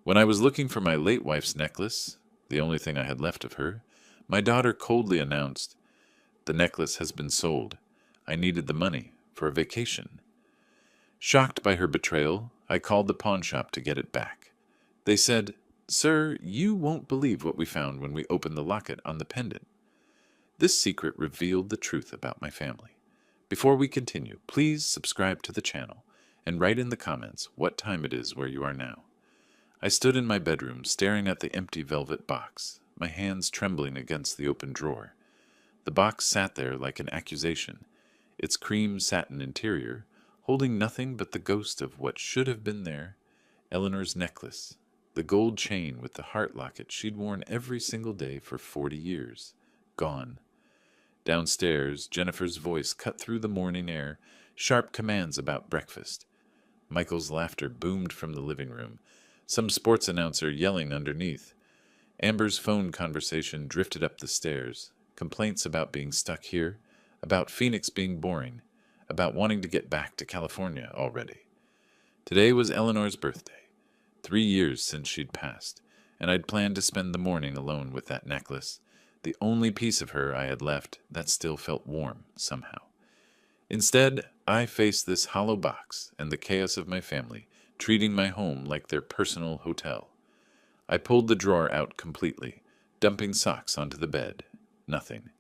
When I was looking for my late wife's necklace, the only thing I had left of her, my daughter coldly announced, "The necklace has been sold. I needed the money for a vacation." Shocked by her betrayal, I called the pawn shop to get it back. They said, "Sir, you won't believe what we found when we opened the locket on the pendant." This secret revealed the truth about my family. Before we continue, please subscribe to the channel and write in the comments what time it is where you are now. I stood in my bedroom staring at the empty velvet box, my hands trembling against the open drawer. The box sat there like an accusation, its cream satin interior holding nothing but the ghost of what should have been there, Eleanor's necklace, the gold chain with the heart locket she'd worn every single day for 40 years, gone. Downstairs, Jennifer's voice cut through the morning air, sharp commands about breakfast. Michael's laughter boomed from the living room, some sports announcer yelling underneath. Amber's phone conversation drifted up the stairs, complaints about being stuck here, about Phoenix being boring, about wanting to get back to California already. Today was Eleanor's birthday, 3 years since she'd passed, and I'd planned to spend the morning alone with that necklace, the only piece of her I had left that still felt warm somehow. Instead, I faced this hollow box and the chaos of my family, treating my home like their personal hotel. I pulled the drawer out completely, dumping socks onto the bed. Nothing.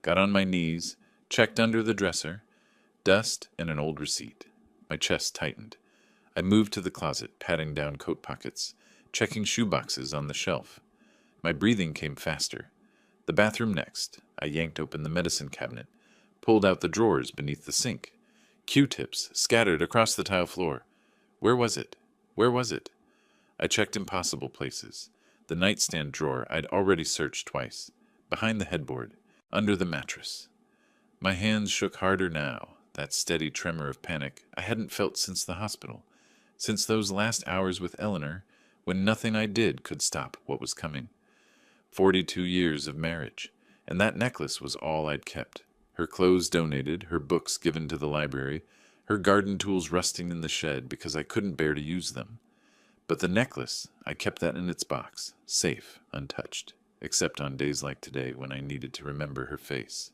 Got on my knees, checked under the dresser. Dust and an old receipt. My chest tightened. I moved to the closet, patting down coat pockets, checking shoe boxes on the shelf. My breathing came faster. The bathroom next. I yanked open the medicine cabinet, pulled out the drawers beneath the sink. Q-tips scattered across the tile floor. Where was it? Where was it? I checked impossible places. The nightstand drawer I'd already searched twice. Behind the headboard. Under the mattress. My hands shook harder now, that steady tremor of panic I hadn't felt since the hospital, since those last hours with Eleanor, when nothing I did could stop what was coming. 42 years of marriage, and that necklace was all I'd kept. Her clothes donated, her books given to the library, her garden tools rusting in the shed because I couldn't bear to use them. But the necklace, I kept that in its box, safe, untouched, except on days like today when I needed to remember her face.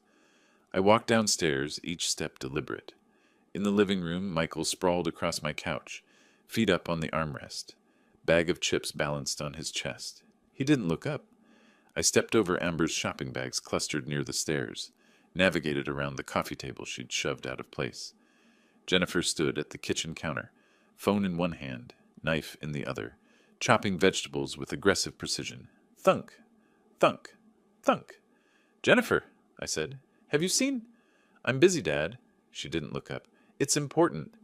I walked downstairs, each step deliberate. In the living room, Michael sprawled across my couch, feet up on the armrest, bag of chips balanced on his chest. He didn't look up. I stepped over Amber's shopping bags clustered near the stairs, navigated around the coffee table she'd shoved out of place. Jennifer stood at the kitchen counter, phone in one hand, knife in the other, chopping vegetables with aggressive precision. Thunk! Thunk! Thunk! "Jennifer," I said. "Have you seen—" "I'm busy, Dad." She didn't look up. "It's important.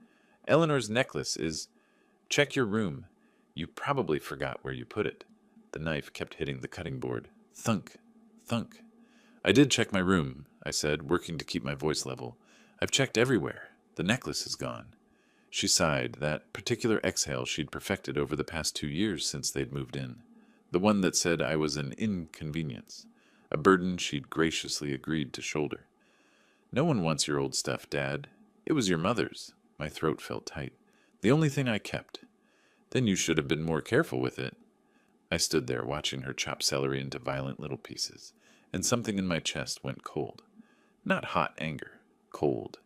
Eleanor's necklace is—" "Check your room. You probably forgot where you put it." The knife kept hitting the cutting board. Thunk. Thunk. "I did check my room," I said, working to keep my voice level. "I've checked everywhere. The necklace is gone." She sighed, that particular exhale she'd perfected over the past 2 years since they'd moved in. The one that said I was an inconvenience. A burden she'd graciously agreed to shoulder. "No one wants your old stuff, Dad. It was your mother's." My throat felt tight. "The only thing I kept." "Then you should have been more careful with it." I stood there watching her chop celery into violent little pieces, and something in my chest went cold. Not hot anger, cold,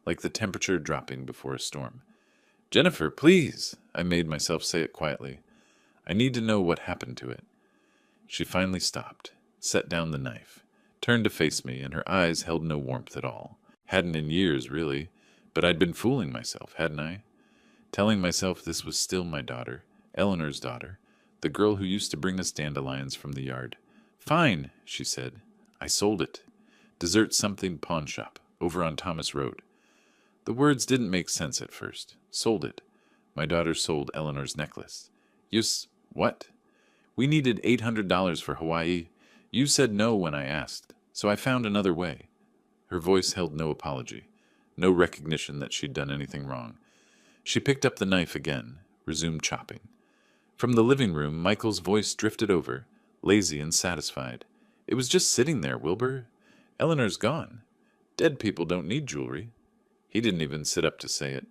like the temperature dropping before a storm. "Jennifer, please!" I made myself say it quietly. "I need to know what happened to it." She finally stopped, set down the knife, turned to face me, and her eyes held no warmth at all. Hadn't in years, really, but I'd been fooling myself, hadn't I? Telling myself this was still my daughter, Eleanor's daughter, the girl who used to bring us dandelions from the yard. "Fine," she said. "I sold it. Dessert something pawn shop, over on Thomas Road." The words didn't make sense at first. Sold it. My daughter sold Eleanor's necklace. What? "We needed $800 for Hawaii. You said no when I asked, so I found another way." Her voice held no apology, no recognition that she'd done anything wrong. She picked up the knife again, resumed chopping. From the living room, Michael's voice drifted over, lazy and satisfied. "It was just sitting there, Wilbur. Eleanor's gone. Dead people don't need jewelry." He didn't even sit up to say it.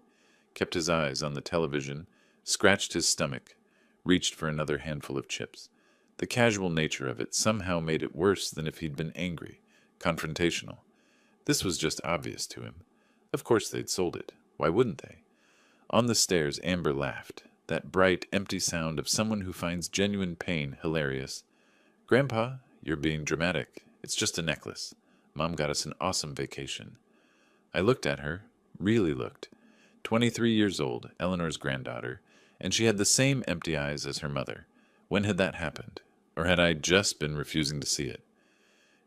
Kept his eyes on the television, scratched his stomach, reached for another handful of chips. The casual nature of it somehow made it worse than if he'd been angry, confrontational. This was just obvious to him. Of course they'd sold it. Why wouldn't they? On the stairs, Amber laughed, that bright, empty sound of someone who finds genuine pain hilarious. "Grandpa, you're being dramatic. It's just a necklace. Mom got us an awesome vacation." I looked at her, really looked. 23 years old, Eleanor's granddaughter, and she had the same empty eyes as her mother. When had that happened? Or had I just been refusing to see it?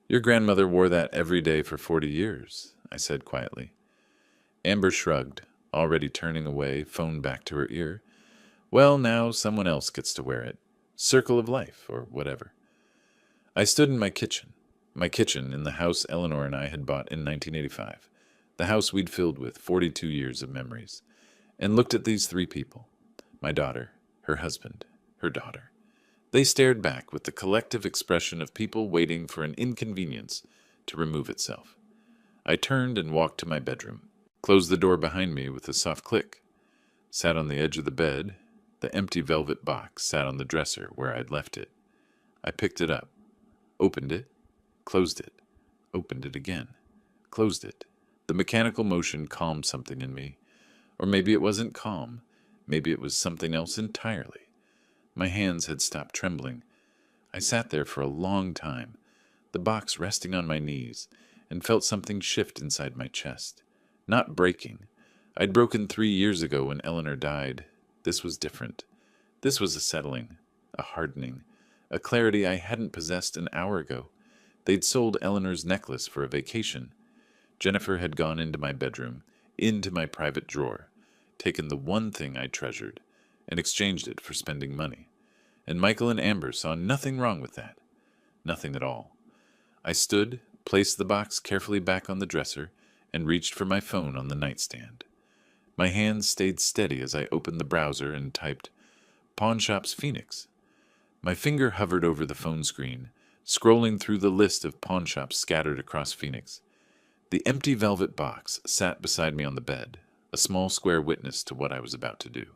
"Your grandmother wore that every day for 40 years, I said quietly. Amber shrugged, already turning away, phone back to her ear. "Well, now someone else gets to wear it. Circle of life, or whatever." I stood in my kitchen in the house Eleanor and I had bought in 1985, the house we'd filled with 42 years of memories, and looked at these three people, my daughter, her husband, her daughter. They stared back with the collective expression of people waiting for an inconvenience to remove itself. I turned and walked to my bedroom, closed the door behind me with a soft click, sat on the edge of the bed. The empty velvet box sat on the dresser where I'd left it. I picked it up, opened it, closed it, opened it again, closed it. The mechanical motion calmed something in me. Or maybe it wasn't calm. Maybe it was something else entirely. My hands had stopped trembling. I sat there for a long time, the box resting on my knees, and felt something shift inside my chest. Not breaking. I'd broken 3 years ago when Eleanor died. This was different. This was a settling, a hardening, a clarity I hadn't possessed an hour ago. They'd sold Eleanor's necklace for a vacation. Jennifer had gone into my bedroom, into my private drawer, taken the one thing I treasured, and exchanged it for spending money. And Michael and Amber saw nothing wrong with that. Nothing at all. I stood, placed the box carefully back on the dresser, and reached for my phone on the nightstand. My hands stayed steady as I opened the browser and typed, "Pawn Shops Phoenix." My finger hovered over the phone screen, scrolling through the list of pawn shops scattered across Phoenix. The empty velvet box sat beside me on the bed, a small square witness to what I was about to do.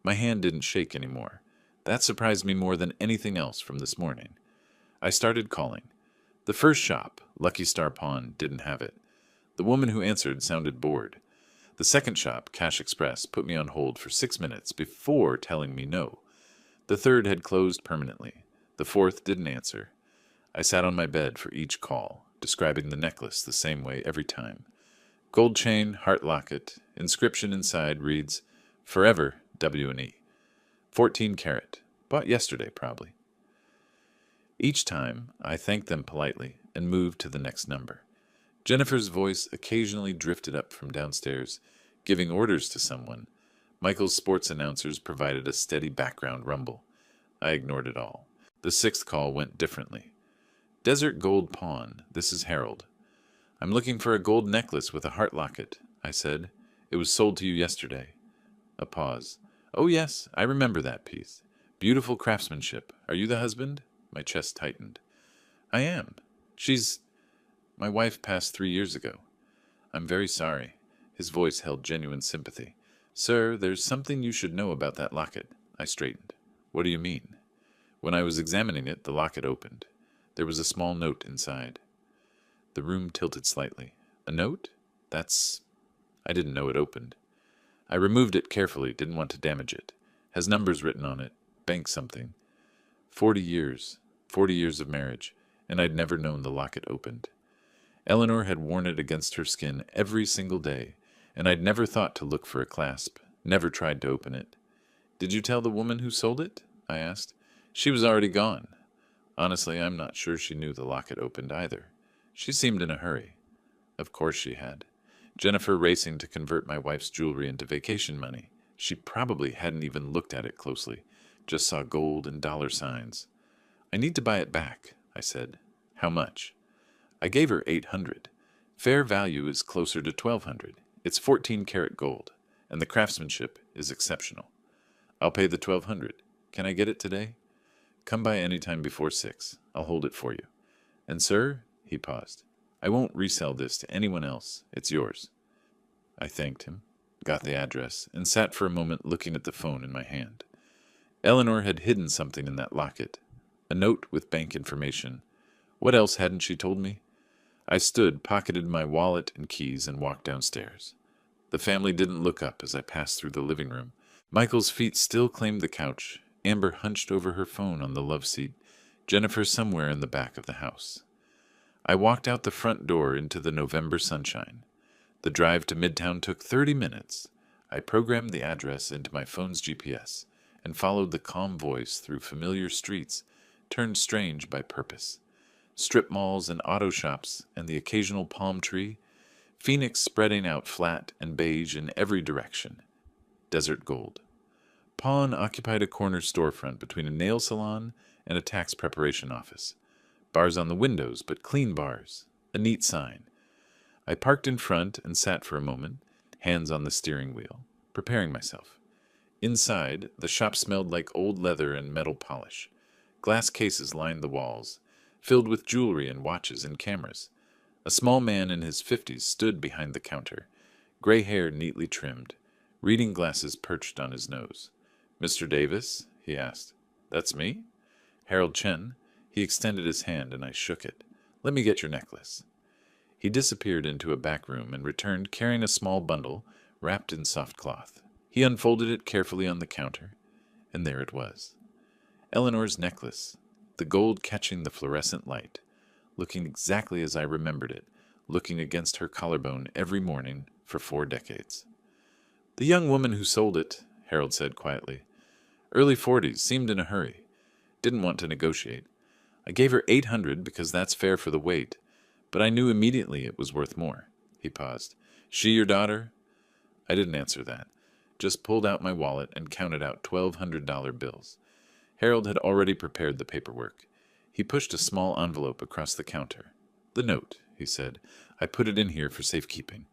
My hand didn't shake anymore. That surprised me more than anything else from this morning. I started calling. The first shop, Lucky Star Pawn, didn't have it. The woman who answered sounded bored. The second shop, Cash Express, put me on hold for 6 minutes before telling me no. The third had closed permanently. The fourth didn't answer. I sat on my bed for each call, describing the necklace the same way every time. Gold chain, heart locket. Inscription inside reads, "Forever, W&E. 14 karat. Bought yesterday, probably." Each time, I thanked them politely and moved to the next number. Jennifer's voice occasionally drifted up from downstairs, giving orders to someone. Michael's sports announcers provided a steady background rumble. I ignored it all. The sixth call went differently. "Desert Gold Pawn, this is Harold. I'm looking for a gold necklace with a heart locket," I said. "It was sold to you yesterday." A pause. "Oh yes, I remember that piece. Beautiful craftsmanship. Are you the husband?" My chest tightened. "I am. My wife passed 3 years ago." "I'm very sorry." His voice held genuine sympathy. "Sir, there's something you should know about that locket." I straightened. "What do you mean?" "When I was examining it, the locket opened. There was a small note inside." The room tilted slightly. "A note? I didn't know it opened." "I removed it carefully, didn't want to damage it. Has numbers written on it. Bank something. 40 years. 40 years of marriage, and I'd never known the locket opened. Eleanor had worn it against her skin every single day, and I'd never thought to look for a clasp, never tried to open it." "Did you tell the woman who sold it?" I asked. "She was already gone." Honestly, I'm not sure she knew the locket opened either. She seemed in a hurry. Of course she had. Jennifer racing to convert my wife's jewelry into vacation money. She probably hadn't even looked at it closely, just saw gold and dollar signs. "I need to buy it back," I said. "How much?" I gave her $800. Fair value is closer to $1,200. It's 14 karat gold, and the craftsmanship is exceptional. "I'll pay the $1,200. Can I get it today?" "Come by any time before 6. I'll hold it for you. And sir," he paused, "I won't resell this to anyone else. It's yours." I thanked him, got the address, and sat for a moment looking at the phone in my hand. Eleanor had hidden something in that locket. A note with bank information. What else hadn't she told me? I stood, pocketed my wallet and keys, and walked downstairs. The family didn't look up as I passed through the living room. Michael's feet still claimed the couch, Amber hunched over her phone on the love seat, Jennifer somewhere in the back of the house. I walked out the front door into the November sunshine. The drive to Midtown took 30 minutes. I programmed the address into my phone's GPS and followed the calm voice through familiar streets, turned strange by purpose. Strip malls and auto shops and the occasional palm tree, Phoenix spreading out flat and beige in every direction. Desert gold. Pawn occupied a corner storefront between a nail salon and a tax preparation office. Bars on the windows, but clean bars. A neat sign. I parked in front and sat for a moment, hands on the steering wheel, preparing myself. Inside, the shop smelled like old leather and metal polish. Glass cases lined the walls, filled with jewelry and watches and cameras. A small man in his 50s stood behind the counter, gray hair neatly trimmed, reading glasses perched on his nose. "Mr. Davis?" he asked. "That's me?" "Harold Chen." He extended his hand and I shook it. "Let me get your necklace." He disappeared into a back room and returned carrying a small bundle wrapped in soft cloth. He unfolded it carefully on the counter, and there it was. Eleanor's necklace, the gold catching the fluorescent light, looking exactly as I remembered it, looking against her collarbone every morning for 4 decades. "The young woman who sold it," Harold said quietly. "Early 40s, seemed in a hurry. Didn't want to negotiate. I gave her 800 because that's fair for the weight, but I knew immediately it was worth more." He paused. "She your daughter?" I didn't answer that, just pulled out my wallet and counted out $1,200 bills. Harold had already prepared the paperwork. He pushed a small envelope across the counter. "The note," he said. "I put it in here for safekeeping."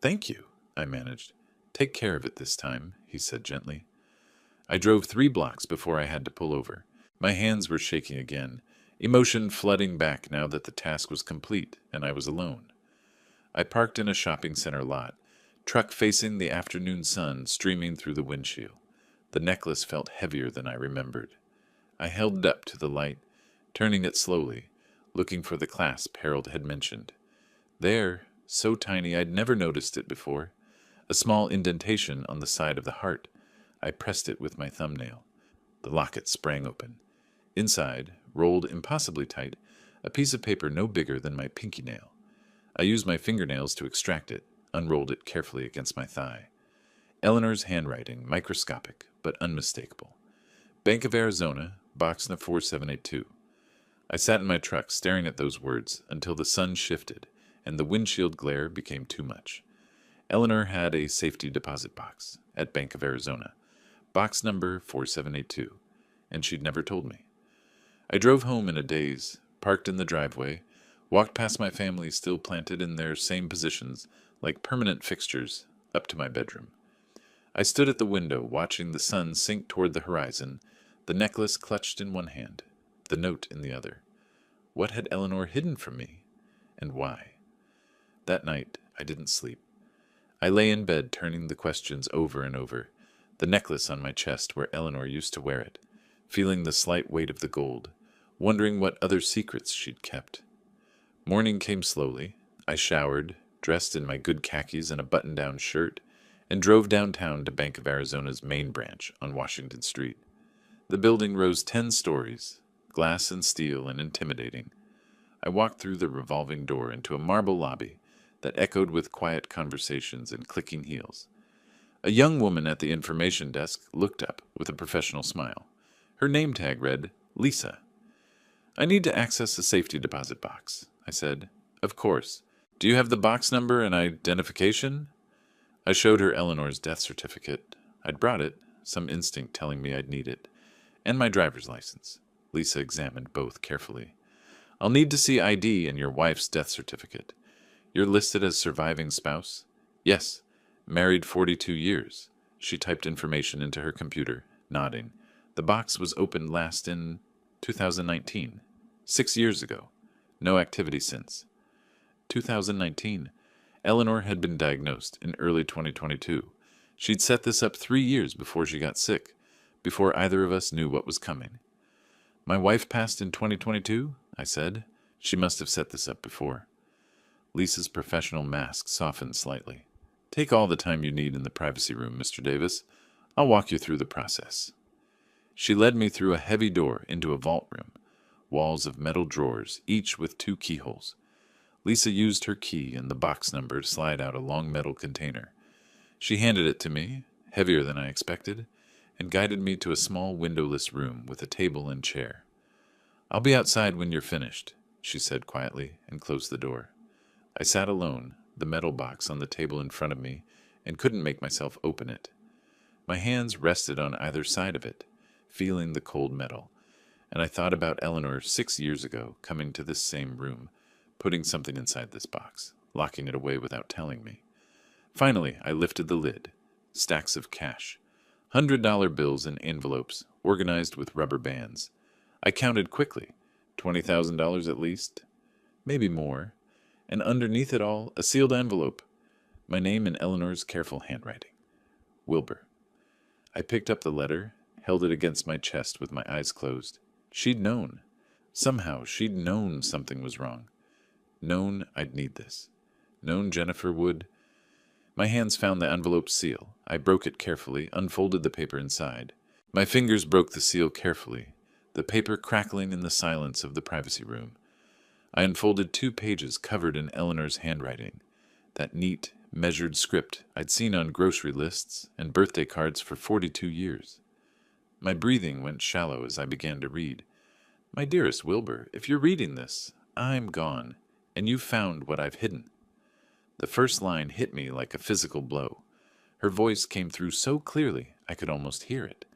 "Thank you," I managed. "Take care of it this time," he said gently. I drove 3 blocks before I had to pull over. My hands were shaking again, emotion flooding back now that the task was complete and I was alone. I parked in a shopping center lot, truck facing the afternoon sun streaming through the windshield. The necklace felt heavier than I remembered. I held it up to the light, turning it slowly, looking for the clasp Harold had mentioned. There, so tiny I'd never noticed it before, a small indentation on the side of the heart. I pressed it with my thumbnail. The locket sprang open. Inside, rolled impossibly tight, a piece of paper no bigger than my pinky nail. I used my fingernails to extract it, unrolled it carefully against my thigh. Eleanor's handwriting, microscopic, but unmistakable. Bank of Arizona, box number 4782. I sat in my truck staring at those words until the sun shifted and the windshield glare became too much. Eleanor had a safety deposit box at Bank of Arizona, box number 4782, and she'd never told me. I drove home in a daze, parked in the driveway, walked past my family still planted in their same positions, like permanent fixtures, up to my bedroom. I stood at the window, watching the sun sink toward the horizon, the necklace clutched in one hand, the note in the other. What had Eleanor hidden from me, and why? That night, I didn't sleep. I lay in bed turning the questions over and over, the necklace on my chest where Eleanor used to wear it, feeling the slight weight of the gold, wondering what other secrets she'd kept. Morning came slowly. I showered, dressed in my good khakis and a button-down shirt, and drove downtown to Bank of Arizona's main branch on Washington Street. The building rose 10 stories, glass and steel and intimidating. I walked through the revolving door into a marble lobby that echoed with quiet conversations and clicking heels. A young woman at the information desk looked up with a professional smile. Her name tag read, Lisa. "I need to access the safety deposit box," I said. "Of course. Do you have the box number and identification?" I showed her Eleanor's death certificate. I'd brought it, some instinct telling me I'd need it, and my driver's license. Lisa examined both carefully. "I'll need to see ID and your wife's death certificate. You're listed as surviving spouse?" "Yes. Married 42 years. She typed information into her computer, nodding. "The box was opened last in 2019. 6 years ago. No activity since." 2019. Eleanor had been diagnosed in early 2022. She'd set this up 3 years before she got sick, before either of us knew what was coming. My wife passed in 2022, I said. She must have set this up before. Lisa's professional mask softened slightly. Take all the time you need in the privacy room, Mr. Davis. I'll walk you through the process. She led me through a heavy door into a vault room, walls of metal drawers, each with 2 keyholes. Lisa used her key and the box number to slide out a long metal container. She handed it to me, heavier than I expected, and guided me to a small windowless room with a table and chair. I'll be outside when you're finished, she said quietly, and closed the door. I sat alone, the metal box on the table in front of me, and couldn't make myself open it. My hands rested on either side of it, feeling the cold metal, and I thought about Eleanor 6 years ago coming to this same room, putting something inside this box, locking it away without telling me. Finally, I lifted the lid. Stacks of cash. $100 bills in envelopes, organized with rubber bands. I counted quickly. $20,000 at least. Maybe more. And underneath it all, a sealed envelope. My name in Eleanor's careful handwriting. Wilbur. I picked up the letter, held it against my chest with my eyes closed. She'd known. Somehow, she'd known something was wrong. Known I'd need this. Known Jennifer would. My hands found the envelope's seal. I broke it carefully, unfolded the paper inside. My fingers broke the seal carefully, the paper crackling in the silence of the privacy room. I unfolded 2 pages covered in Eleanor's handwriting, that neat, measured script I'd seen on grocery lists and birthday cards for 42 years. My breathing went shallow as I began to read. My dearest Wilbur, if you're reading this, I'm gone, and you've found what I've hidden. The first line hit me like a physical blow. Her voice came through so clearly I could almost hear it.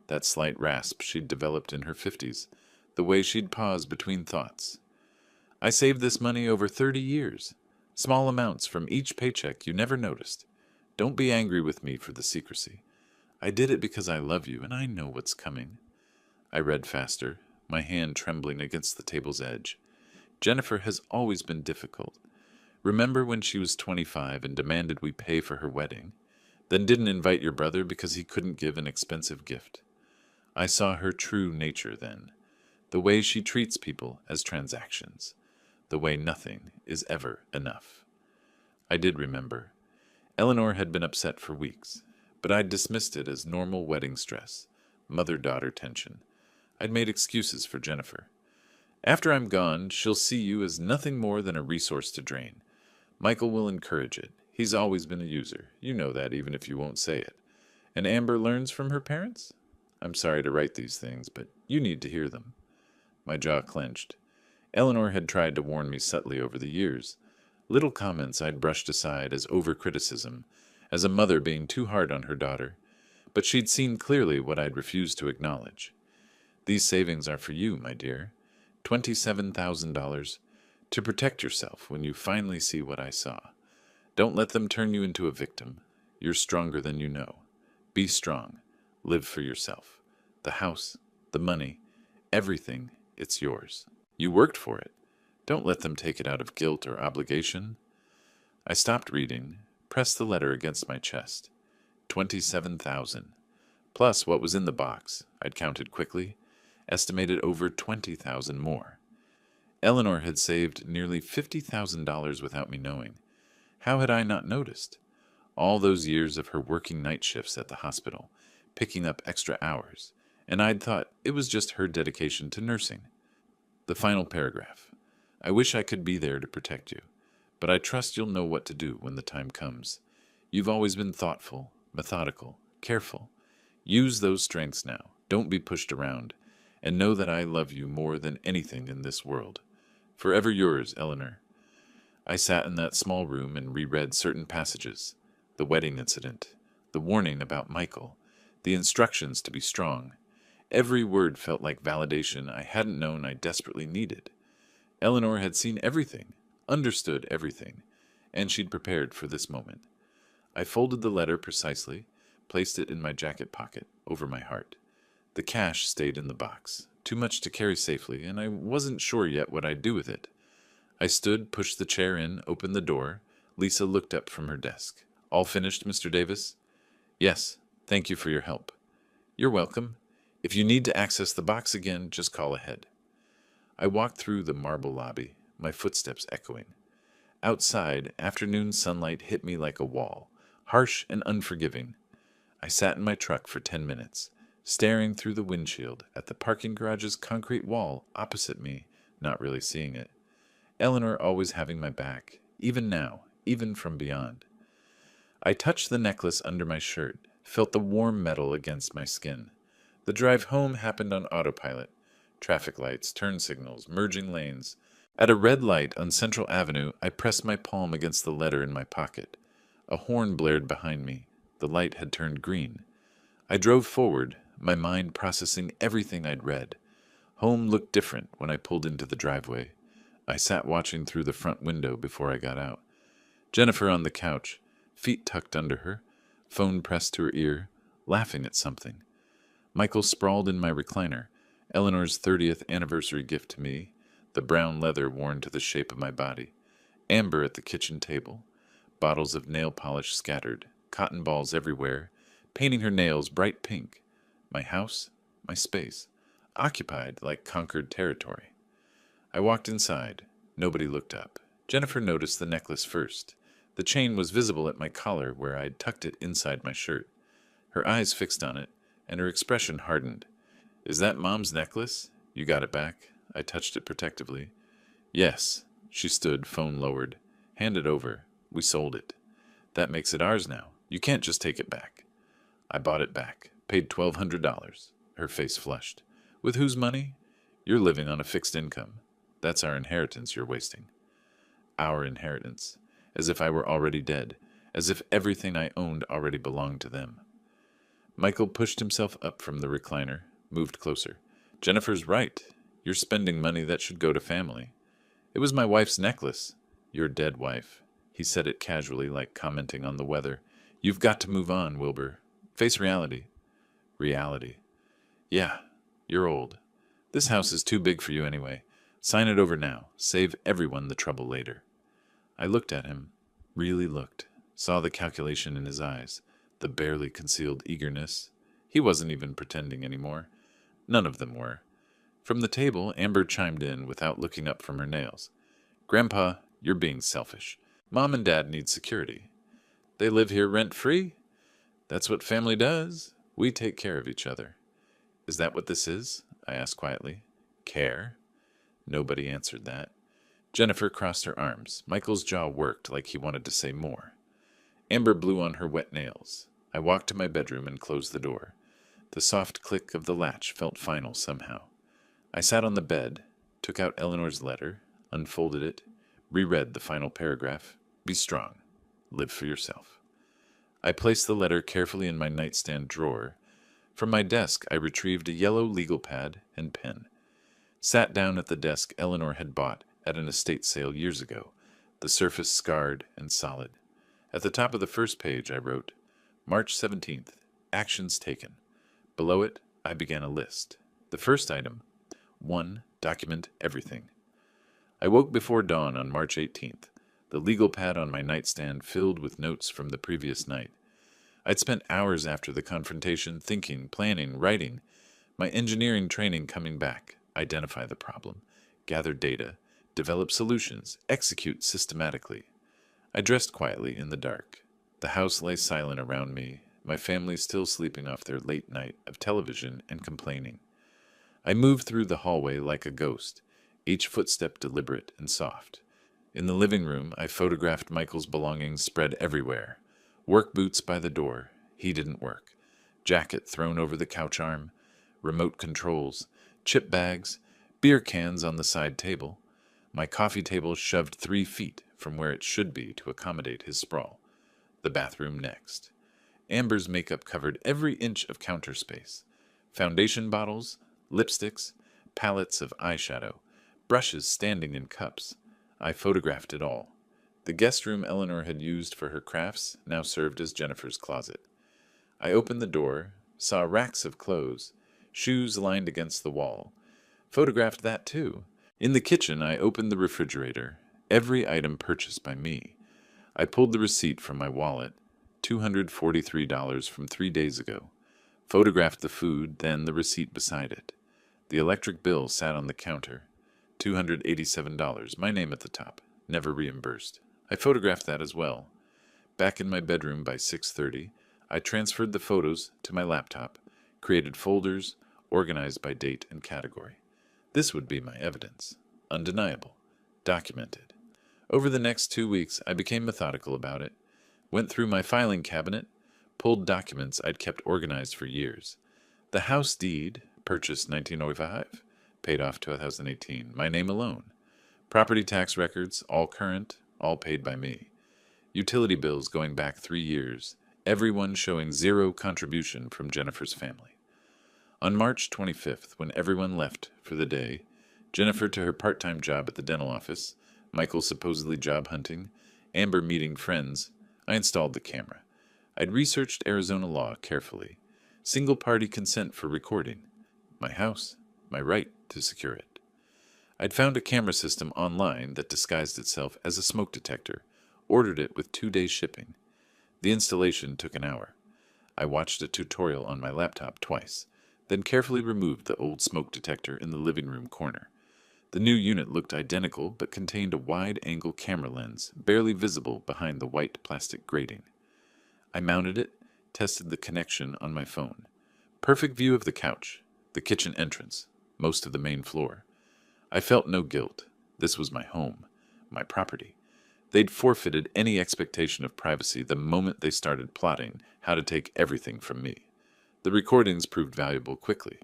That slight rasp she'd developed in her 50s, the way she'd pause between thoughts. I saved this money over 30 years. Small amounts from each paycheck you never noticed. Don't be angry with me for the secrecy. I did it because I love you and I know what's coming. I read faster, my hand trembling against the table's edge. Jennifer has always been difficult. Remember when she was 25 and demanded we pay for her wedding, then didn't invite your brother because he couldn't give an expensive gift? I saw her true nature then, the way she treats people as transactions, the way nothing is ever enough. I did remember. Eleanor had been upset for weeks, but I'd dismissed it as normal wedding stress, mother-daughter tension. I'd made excuses for Jennifer. After I'm gone, she'll see you as nothing more than a resource to drain. Michael will encourage it. He's always been a user. You know that, even if you won't say it. And Amber learns from her parents? I'm sorry to write these things, but you need to hear them. My jaw clenched. Eleanor had tried to warn me subtly over the years. Little comments I'd brushed aside as over-criticism, as a mother being too hard on her daughter. But she'd seen clearly what I'd refused to acknowledge. These savings are for you, my dear. $27,000. To protect yourself when you finally see what I saw. Don't let them turn you into a victim. You're stronger than you know. Be strong. Live for yourself. The house, the money, everything, it's yours. You worked for it. Don't let them take it out of guilt or obligation. I stopped reading, pressed the letter against my chest. 27,000. Plus what was in the box, I'd counted quickly, estimated over 20,000 more. Eleanor had saved nearly $50,000 without me knowing. How had I not noticed? All those years of her working night shifts at the hospital, picking up extra hours, and I'd thought it was just her dedication to nursing. The final paragraph. I wish I could be there to protect you, but I trust you'll know what to do when the time comes. You've always been thoughtful, methodical, careful. Use those strengths now. Don't be pushed around, and know that I love you more than anything in this world. Forever yours, Eleanor. I sat in that small room and reread certain passages. The wedding incident, the warning about Michael, the instructions to be strong. Every word felt like validation I hadn't known I desperately needed. Eleanor had seen everything, understood everything, and she'd prepared for this moment. I folded the letter precisely, placed it in my jacket pocket, over my heart. The cash stayed in the box, too much to carry safely, and I wasn't sure yet what I'd do with it. I stood, pushed the chair in, opened the door. Lisa looked up from her desk. All finished, Mr. Davis? Yes, thank you for your help. You're welcome. If you need to access the box again, just call ahead. I walked through the marble lobby, my footsteps echoing. Outside, afternoon sunlight hit me like a wall, harsh and unforgiving. I sat in my truck for 10 minutes, staring through the windshield at the parking garage's concrete wall opposite me, not really seeing it. Eleanor always having my back, even now, even from beyond. I touched the necklace under my shirt, felt the warm metal against my skin. The drive home happened on autopilot. Traffic lights, turn signals, merging lanes. At a red light on Central Avenue, I pressed my palm against the letter in my pocket. A horn blared behind me. The light had turned green. I drove forward, my mind processing everything I'd read. Home looked different when I pulled into the driveway. I sat watching through the front window before I got out. Jennifer on the couch, feet tucked under her, phone pressed to her ear, laughing at something. Michael sprawled in my recliner, Eleanor's 30th anniversary gift to me, the brown leather worn to the shape of my body. Amber at the kitchen table, bottles of nail polish scattered, cotton balls everywhere, painting her nails bright pink. My house, my space, occupied like conquered territory. I walked inside. Nobody looked up. Jennifer noticed the necklace first. The chain was visible at my collar where I'd tucked it inside my shirt. Her eyes fixed on it, and her expression hardened. Is that Mom's necklace? You got it back? I touched it protectively. Yes. She stood, phone lowered. Hand it over. We sold it. That makes it ours now. You can't just take it back. I bought it back. Paid $1,200. Her face flushed. With whose money? You're living on a fixed income. That's our inheritance you're wasting. Our inheritance. As if I were already dead. As if everything I owned already belonged to them. Michael pushed himself up from the recliner, moved closer. Jennifer's right. You're spending money that should go to family. It was my wife's necklace. Your dead wife. He said it casually, like commenting on the weather. You've got to move on, Wilbur. Face reality. Reality. Yeah, you're old. This house is too big for you anyway. Sign it over now. Save everyone the trouble later. I looked at him. Really looked. Saw the calculation in his eyes. The barely concealed eagerness. He wasn't even pretending anymore. None of them were. From the table, Amber chimed in without looking up from her nails. Grandpa, you're being selfish. Mom and Dad need security. They live here rent-free. That's what family does. We take care of each other. Is that what this is? I asked quietly. Care? Nobody answered that. Jennifer crossed her arms. Michael's jaw worked like he wanted to say more. Amber blew on her wet nails. I walked to my bedroom and closed the door. The soft click of the latch felt final somehow. I sat on the bed, took out Eleanor's letter, unfolded it, reread the final paragraph. Be strong. Live for yourself. I placed the letter carefully in my nightstand drawer. From my desk, I retrieved a yellow legal pad and pen. Sat down at the desk Eleanor had bought at an estate sale years ago, the surface scarred and solid. At the top of the first page, I wrote, March 17th, actions taken. Below it, I began a list. The first item, 1. Document everything. I woke before dawn on March 18th, the legal pad on my nightstand filled with notes from the previous night. I'd spent hours after the confrontation thinking, planning, writing, my engineering training coming back, identify the problem, gather data, develop solutions, execute systematically. I dressed quietly in the dark. The house lay silent around me, my family still sleeping off their late night of television and complaining. I moved through the hallway like a ghost, each footstep deliberate and soft. In the living room, I photographed Michael's belongings spread everywhere. Work boots by the door. He didn't work. Jacket thrown over the couch arm. Remote controls. Chip bags. Beer cans on the side table. My coffee table shoved 3 feet from where it should be to accommodate his sprawl. The bathroom next. Amber's makeup covered every inch of counter space. Foundation bottles, lipsticks, palettes of eyeshadow, brushes standing in cups. I photographed it all. The guest room Eleanor had used for her crafts now served as Jennifer's closet. I opened the door, saw racks of clothes, shoes lined against the wall. Photographed that too. In the kitchen, I opened the refrigerator, every item purchased by me. I pulled the receipt from my wallet, $243 from 3 days ago. photographed the food, then the receipt beside it. The electric bill sat on the counter. $287, my name at the top, never reimbursed. I photographed that as well. Back in my bedroom by 6:30, I transferred the photos to my laptop, created folders, organized by date and category. This would be my evidence. Undeniable. Documented. Over the next 2 weeks, I became methodical about it, went through my filing cabinet, pulled documents I'd kept organized for years. The house deed, purchased 1905, paid off 2018, my name alone. Property tax records, all current, all paid by me. Utility bills going back 3 years, everyone showing zero contribution from Jennifer's family. On March 25th, when everyone left for the day, Jennifer to her part-time job at the dental office, Michael supposedly job hunting, Amber meeting friends, I installed the camera. I'd researched Arizona law carefully. Single-party consent for recording. My house, my right to secure it. I'd found a camera system online that disguised itself as a smoke detector, ordered it with 2 days shipping. The installation took an hour. I watched a tutorial on my laptop twice, then carefully removed the old smoke detector in the living room corner. The new unit looked identical but contained a wide-angle camera lens, barely visible behind the white plastic grating. I mounted it, tested the connection on my phone. Perfect view of the couch, the kitchen entrance, most of the main floor. I felt no guilt. This was my home, my property. They'd forfeited any expectation of privacy the moment they started plotting how to take everything from me. The recordings proved valuable quickly.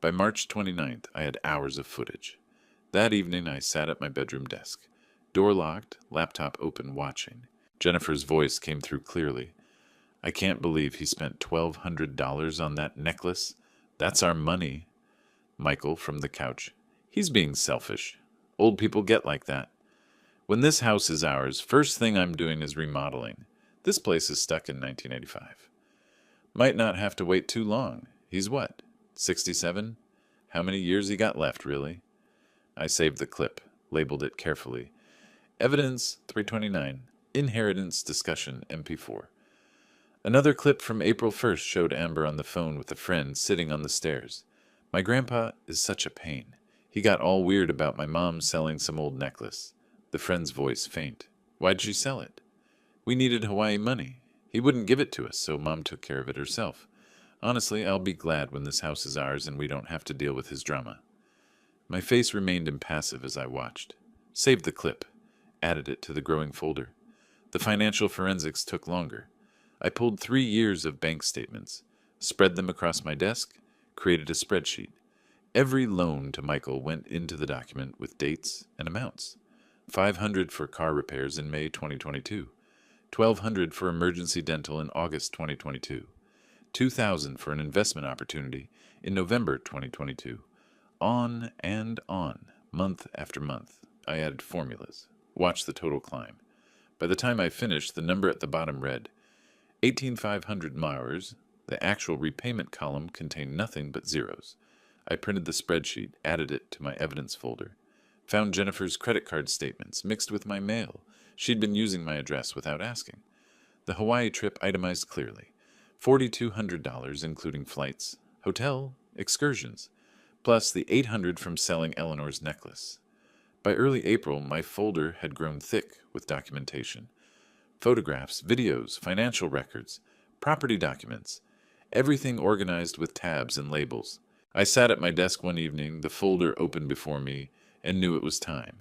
By March 29th, I had hours of footage. That evening, I sat at my bedroom desk. Door locked, laptop open, watching. Jennifer's voice came through clearly. I can't believe he spent $1,200 on that necklace. That's our money. Michael, from the couch. He's being selfish. Old people get like that. When this house is ours, first thing I'm doing is remodeling. This place is stuck in 1985. Might not have to wait too long. He's what, 67? How many years he got left, really? I saved the clip, labeled it carefully. Evidence 329, Inheritance Discussion MP4. Another clip from April 1st showed Amber on the phone with a friend sitting on the stairs. My grandpa is such a pain. He got all weird about my mom selling some old necklace. The friend's voice faint. Why'd she sell it? We needed Hawaii money. He wouldn't give it to us, so Mom took care of it herself. Honestly, I'll be glad when this house is ours and we don't have to deal with his drama. My face remained impassive as I watched. Saved the clip. Added it to the growing folder. The financial forensics took longer. I pulled 3 years of bank statements, spread them across my desk, created a spreadsheet. Every loan to Michael went into the document with dates and amounts. $500 for car repairs in May 2022. $1,200 for emergency dental in August 2022. $2,000 for an investment opportunity in November 2022. On and on, month after month. I added formulas. Watched the total climb. By the time I finished, the number at the bottom read, $18,500. The actual repayment column contained nothing but zeros. I printed the spreadsheet, added it to my evidence folder. Found Jennifer's credit card statements mixed with my mail. She'd been using my address without asking. The Hawaii trip itemized clearly. $4,200 including flights, hotel, excursions, plus the $800 from selling Eleanor's necklace. By early April, my folder had grown thick with documentation. Photographs, videos, financial records, property documents, everything organized with tabs and labels. I sat at my desk one evening, the folder open before me, and knew it was time.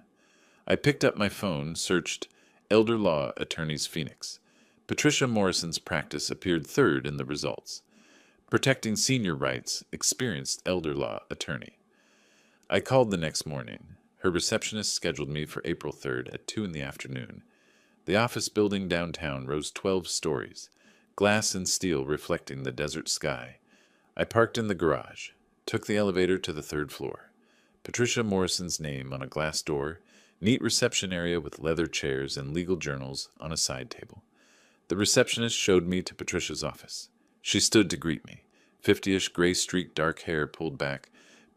I picked up my phone, searched Elder Law Attorneys Phoenix. Patricia Morrison's practice appeared third in the results. Protecting senior rights, experienced elder law attorney. I called the next morning. Her receptionist scheduled me for April 3rd at 2 p.m. The office building downtown rose 12 stories, glass and steel reflecting the desert sky. I parked in the garage, took the elevator to the 3rd floor. Patricia Morrison's name on a glass door, neat reception area with leather chairs and legal journals on a side table. The receptionist showed me to Patricia's office. She stood to greet me, 50-ish gray-streaked dark hair pulled back,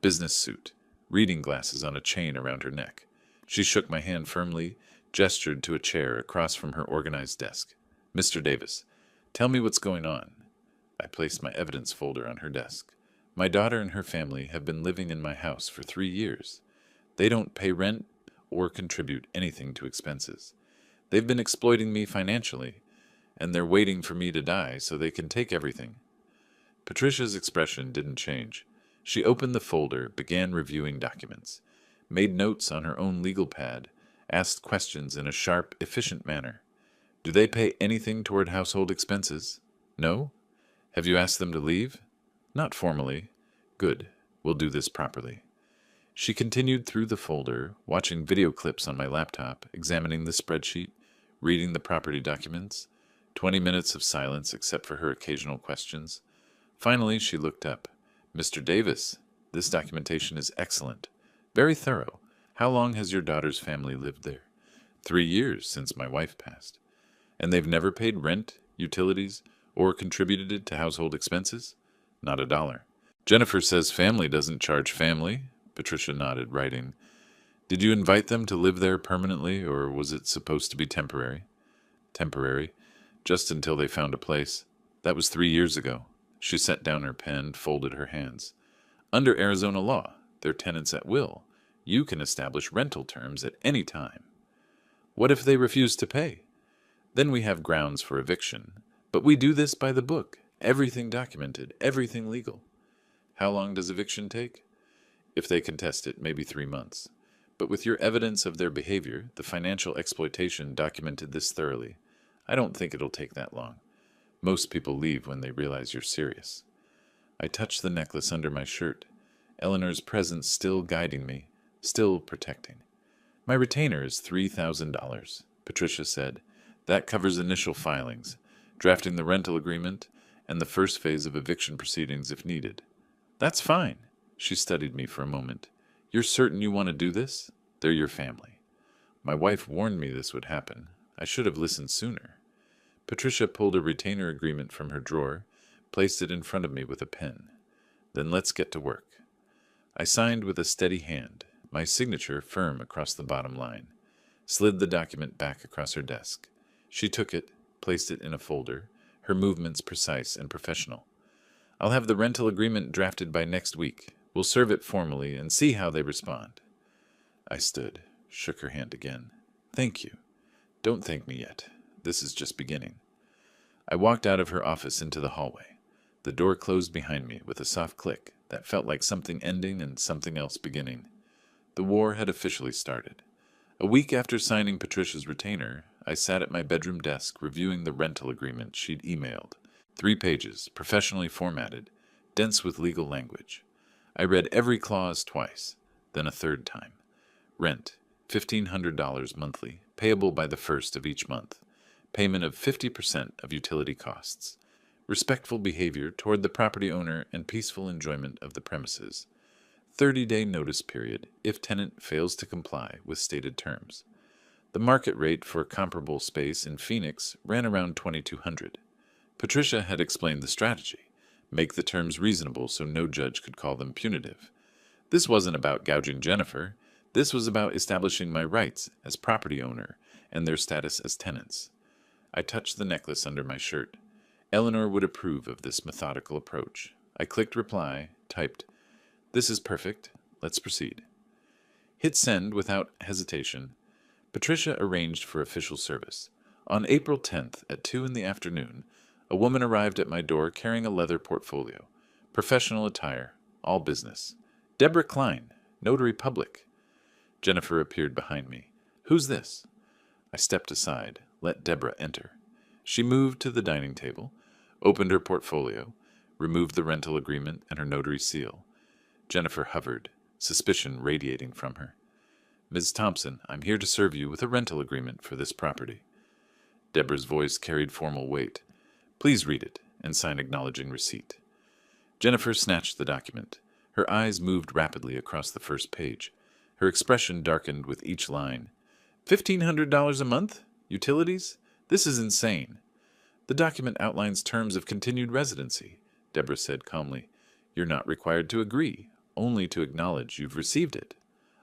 business suit, reading glasses on a chain around her neck. She shook my hand firmly, gestured to a chair across from her organized desk. Mr. Davis, tell me what's going on. I placed my evidence folder on her desk. My daughter and her family have been living in my house for 3 years. They don't pay rent or contribute anything to expenses. They've been exploiting me financially, and they're waiting for me to die so they can take everything. Patricia's expression didn't change. She opened the folder, began reviewing documents, made notes on her own legal pad, asked questions in a sharp, efficient manner. Do they pay anything toward household expenses? No? Have you asked them to leave? Not formally. Good. We'll do this properly. She continued through the folder, watching video clips on my laptop, examining the spreadsheet, reading the property documents. 20 minutes of silence except for her occasional questions. Finally, she looked up. Mr. Davis, this documentation is excellent. Very thorough. How long has your daughter's family lived there? 3 years since my wife passed. And they've never paid rent, utilities, or contributed to household expenses? Not a dollar. Jennifer says family doesn't charge family. Patricia nodded, writing. Did you invite them to live there permanently, or was it supposed to be temporary? Temporary. Just until they found a place. That was 3 years ago. She set down her pen, folded her hands. Under Arizona law, they're tenants at will. You can establish rental terms at any time. What if they refuse to pay? Then we have grounds for eviction. But we do this by the book. Everything documented, everything legal. How long does eviction take? If they contest it, maybe 3 months. But with your evidence of their behavior, the financial exploitation documented this thoroughly. I don't think it'll take that long. Most people leave when they realize you're serious. I touched the necklace under my shirt. Eleanor's presence still guiding me, still protecting. My retainer is $3,000, Patricia said. That covers initial filings, drafting the rental agreement, and the first phase of eviction proceedings if needed. That's fine. She studied me for a moment. You're certain you want to do this? They're your family. My wife warned me this would happen. I should have listened sooner. Patricia pulled a retainer agreement from her drawer, placed it in front of me with a pen. Then let's get to work. I signed with a steady hand, my signature firm across the bottom line, slid the document back across her desk. She took it, placed it in a folder, her movements precise and professional. I'll have the rental agreement drafted by next week. We'll serve it formally and see how they respond. I stood, shook her hand again. Thank you. Don't thank me yet. This is just beginning. I walked out of her office into the hallway. The door closed behind me with a soft click that felt like something ending and something else beginning. The war had officially started. A week after signing Patricia's retainer, I sat at my bedroom desk reviewing the rental agreement she'd emailed. 3 pages, professionally formatted, dense with legal language. I read every clause twice, then a third time. Rent, $1,500 monthly, payable by the 1st of each month. Payment of 50% of utility costs. Respectful behavior toward the property owner and peaceful enjoyment of the premises. 30-day notice period if tenant fails to comply with stated terms. The market rate for comparable space in Phoenix ran around $2,200. Patricia had explained the strategy. Make the terms reasonable so no judge could call them punitive. This wasn't about gouging Jennifer. This was about establishing my rights as property owner and their status as tenants. I touched the necklace under my shirt. Eleanor would approve of this methodical approach. I clicked reply, typed, "This is perfect. Let's proceed." Hit send without hesitation. Patricia arranged for official service. On April 10th at 2 in the afternoon, a woman arrived at my door carrying a leather portfolio. Professional attire, all business. Deborah Klein, notary public. Jennifer appeared behind me. "Who's this?" I stepped aside, let Deborah enter. She moved to the dining table, opened her portfolio, removed the rental agreement and her notary seal. Jennifer hovered, suspicion radiating from her. "Ms. Thompson, I'm here to serve you with a rental agreement for this property." Deborah's voice carried formal weight. "Please read it and sign acknowledging receipt." Jennifer snatched the document. Her eyes moved rapidly across the first page. Her expression darkened with each line. $1,500 a month? Utilities? This is insane. "The document outlines terms of continued residency," Deborah said calmly. "You're not required to agree, only to acknowledge you've received it."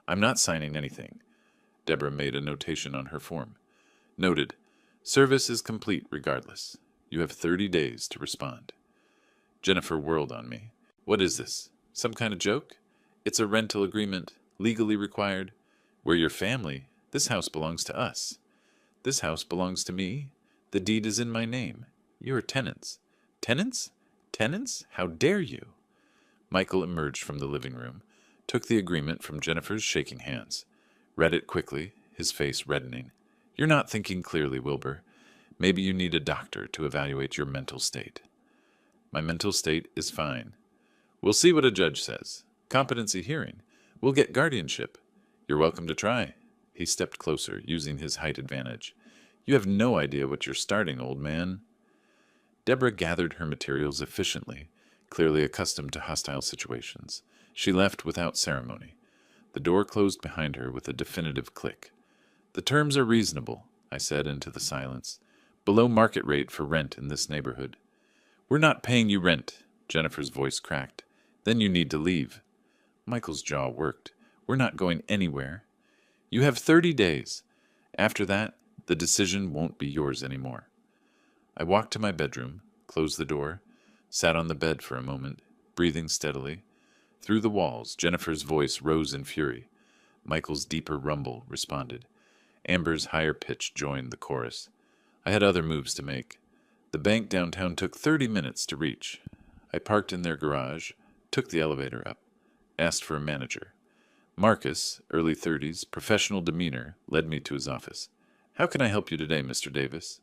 "I'm not signing anything." Deborah made a notation on her form. "Noted. Service is complete regardless. You have 30 days to respond." Jennifer whirled on me. What is this? Some kind of joke? It's a rental agreement, legally required. We're your family. This house belongs to us. This house belongs to me. The deed is in my name. You are tenants. Tenants? Tenants? How dare you? Michael emerged from the living room, took the agreement from Jennifer's shaking hands, read it quickly, his face reddening. You're not thinking clearly, Wilbur. Maybe you need a doctor to evaluate your mental state. My mental state is fine. We'll see what a judge says. Competency hearing. We'll get guardianship. You're welcome to try. He stepped closer, using his height advantage. You have no idea what you're starting, old man. Deborah gathered her materials efficiently, clearly accustomed to hostile situations. She left without ceremony. The door closed behind her with a definitive click. The terms are reasonable, I said into the silence. Below market rate for rent in this neighborhood. We're not paying you rent, Jennifer's voice cracked. Then you need to leave. Michael's jaw worked. We're not going anywhere. You have 30 days. After that, the decision won't be yours anymore. I walked to my bedroom, closed the door, sat on the bed for a moment, breathing steadily. Through the walls, Jennifer's voice rose in fury. Michael's deeper rumble responded. Amber's higher pitch joined the chorus. I had other moves to make. The bank downtown took 30 minutes to reach. I parked in their garage, took the elevator up, asked for a manager. Marcus, early 30s, professional demeanor, led me to his office. How can I help you today, Mr. Davis?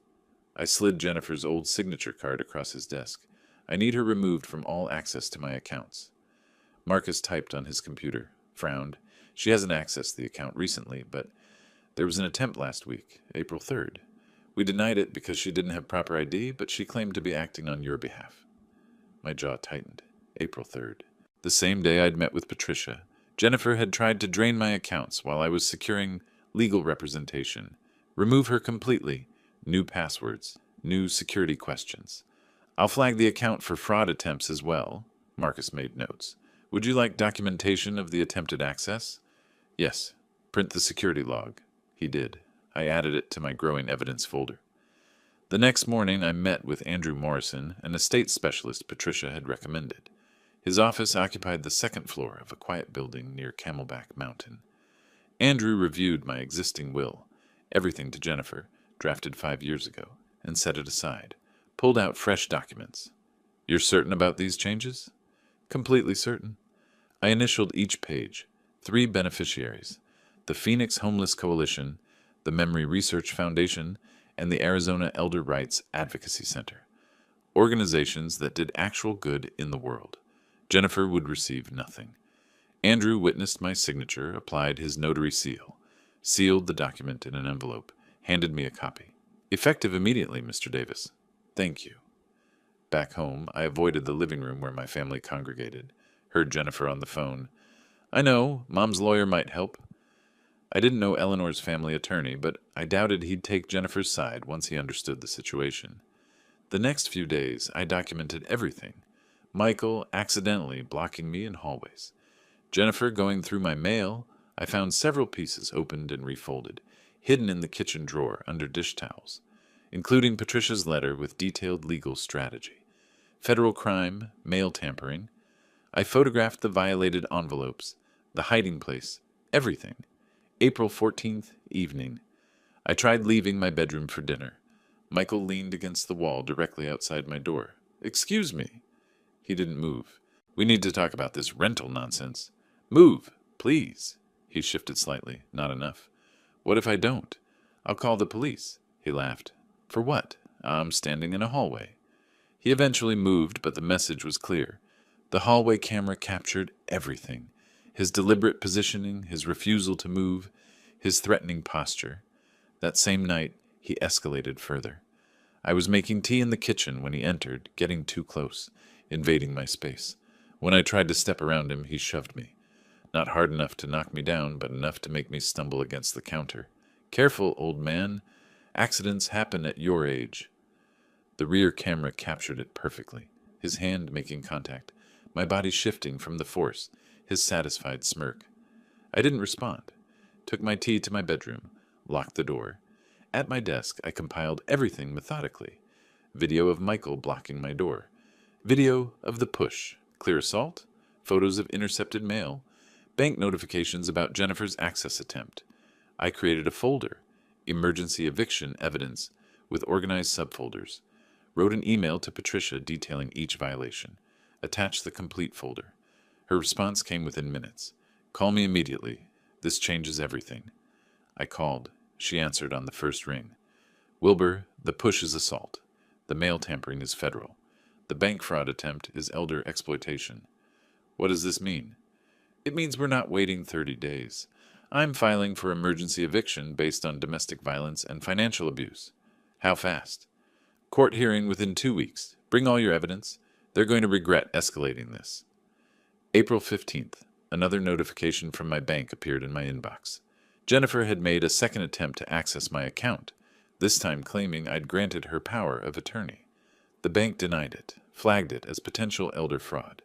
I slid Jennifer's old signature card across his desk. I need her removed from all access to my accounts. Marcus typed on his computer, frowned. She hasn't accessed the account recently, but there was an attempt last week, April 3rd. We denied it because she didn't have proper ID, but she claimed to be acting on your behalf. My jaw tightened. April 3rd. The same day I'd met with Patricia, Jennifer had tried to drain my accounts while I was securing legal representation. Remove her completely. New passwords. New security questions. I'll flag the account for fraud attempts as well. Marcus made notes. Would you like documentation of the attempted access? Yes. Print the security log. He did. I added it to my growing evidence folder. The next morning I met with Andrew Morrison, an estate specialist Patricia had recommended. His office occupied the second floor of a quiet building near Camelback Mountain. Andrew reviewed my existing will, everything to Jennifer, drafted 5 years ago, and set it aside, pulled out fresh documents. You're certain about these changes? Completely certain. I initialed each page. 3 beneficiaries: the Phoenix Homeless Coalition, the Memory Research Foundation, and the Arizona Elder Rights Advocacy Center. Organizations that did actual good in the world. Jennifer would receive nothing. Andrew witnessed my signature, applied his notary seal, sealed the document in an envelope, handed me a copy. Effective immediately, Mr. Davis. Thank you. Back home, I avoided the living room where my family congregated, heard Jennifer on the phone. I know, Mom's lawyer might help. I didn't know Eleanor's family attorney, but I doubted he'd take Jennifer's side once he understood the situation. The next few days, I documented everything. Michael accidentally blocking me in hallways. Jennifer going through my mail. I found several pieces opened and refolded, hidden in the kitchen drawer under dish towels, including Patricia's letter with detailed legal strategy. Federal crime, mail tampering. I photographed the violated envelopes, the hiding place, everything. April 14th, evening. I tried leaving my bedroom for dinner. Michael leaned against the wall directly outside my door. Excuse me. He didn't move. We need to talk about this rental nonsense. Move, please. He shifted slightly. Not enough. What if I don't? I'll call the police. He laughed. For what? I'm standing in a hallway. He eventually moved, but the message was clear. The hallway camera captured everything. His deliberate positioning, his refusal to move, his threatening posture. That same night, he escalated further. I was making tea in the kitchen when he entered, getting too close, invading my space. When I tried to step around him, he shoved me. Not hard enough to knock me down, but enough to make me stumble against the counter. Careful, old man. Accidents happen at your age. The rear camera captured it perfectly, his hand making contact, my body shifting from the force, his satisfied smirk. I didn't respond. Took my tea to my bedroom, locked the door. At my desk, I compiled everything methodically. Video of Michael blocking my door. Video of the push, clear assault, photos of intercepted mail, bank notifications about Jennifer's access attempt. I created a folder, emergency eviction evidence, with organized subfolders. Wrote an email to Patricia detailing each violation. Attached the complete folder. Her response came within minutes. Call me immediately. This changes everything. I called. She answered on the first ring. Wilbur, the push is assault. The mail tampering is federal. The bank fraud attempt is elder exploitation. What does this mean? It means we're not waiting 30 days. I'm filing for emergency eviction based on domestic violence and financial abuse. How fast? Court hearing within 2 weeks. Bring all your evidence. They're going to regret escalating this. April 15th. Another notification from my bank appeared in my inbox. Jennifer had made a second attempt to access my account, this time claiming I'd granted her power of attorney. The bank denied it, flagged it as potential elder fraud.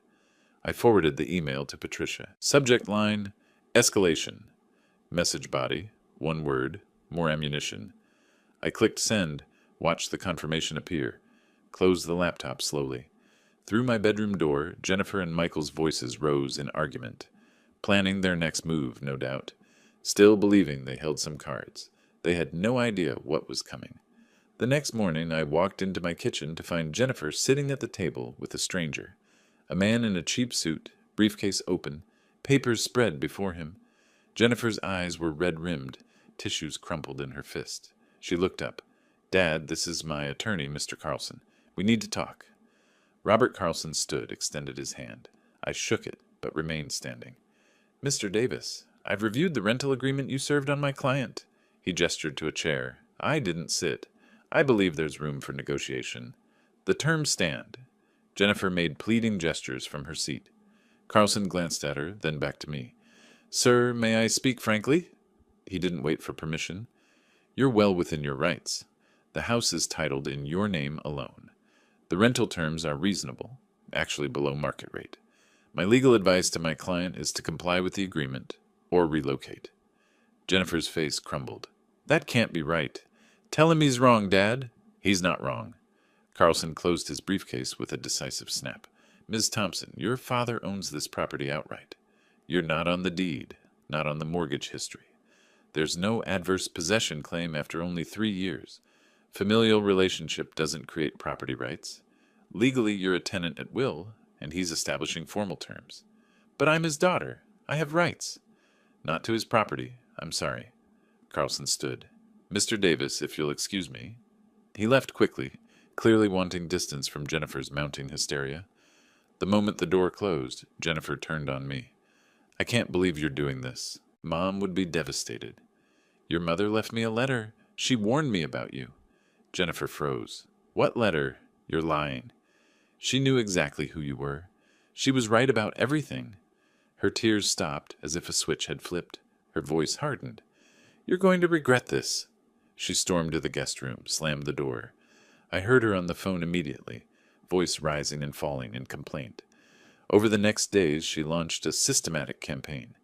I forwarded the email to Patricia. Subject line, escalation. Message body, one word, more ammunition. I clicked send, watched the confirmation appear, closed the laptop slowly. Through my bedroom door, Jennifer and Michael's voices rose in argument, planning their next move, no doubt, still believing they held some cards. They had no idea what was coming. The next morning, I walked into my kitchen to find Jennifer sitting at the table with a stranger, a man in a cheap suit, briefcase open, papers spread before him. Jennifer's eyes were red-rimmed, tissues crumpled in her fist. She looked up. Dad, this is my attorney, Mr. Carlson. We need to talk. Robert Carlson stood, extended his hand. I shook it, but remained standing. Mr. Davis, I've reviewed the rental agreement you served on my client. He gestured to a chair. I didn't sit. I believe there's room for negotiation. The terms stand. Jennifer made pleading gestures from her seat. Carlson glanced at her, then back to me. Sir, may I speak frankly? He didn't wait for permission. You're well within your rights. The house is titled in your name alone. The rental terms are reasonable, actually below market rate. My legal advice to my client is to comply with the agreement or relocate. Jennifer's face crumbled. That can't be right. Tell him he's wrong, Dad. He's not wrong. Carlson closed his briefcase with a decisive snap. Ms. Thompson, your father owns this property outright. You're not on the deed, not on the mortgage history. There's no adverse possession claim after only 3 years. Familial relationship doesn't create property rights. Legally, you're a tenant at will, and he's establishing formal terms. But I'm his daughter. I have rights. Not to his property. I'm sorry. Carlson stood. Mr. Davis, if you'll excuse me. He left quickly, clearly wanting distance from Jennifer's mounting hysteria. The moment the door closed, Jennifer turned on me. I can't believe you're doing this. Mom would be devastated. Your mother left me a letter. She warned me about you. Jennifer froze. What letter? You're lying. She knew exactly who you were. She was right about everything. Her tears stopped as if a switch had flipped. Her voice hardened. You're going to regret this. She stormed to the guest room, slammed the door. I heard her on the phone immediately, voice rising and falling in complaint. Over the next days, she launched a systematic campaign.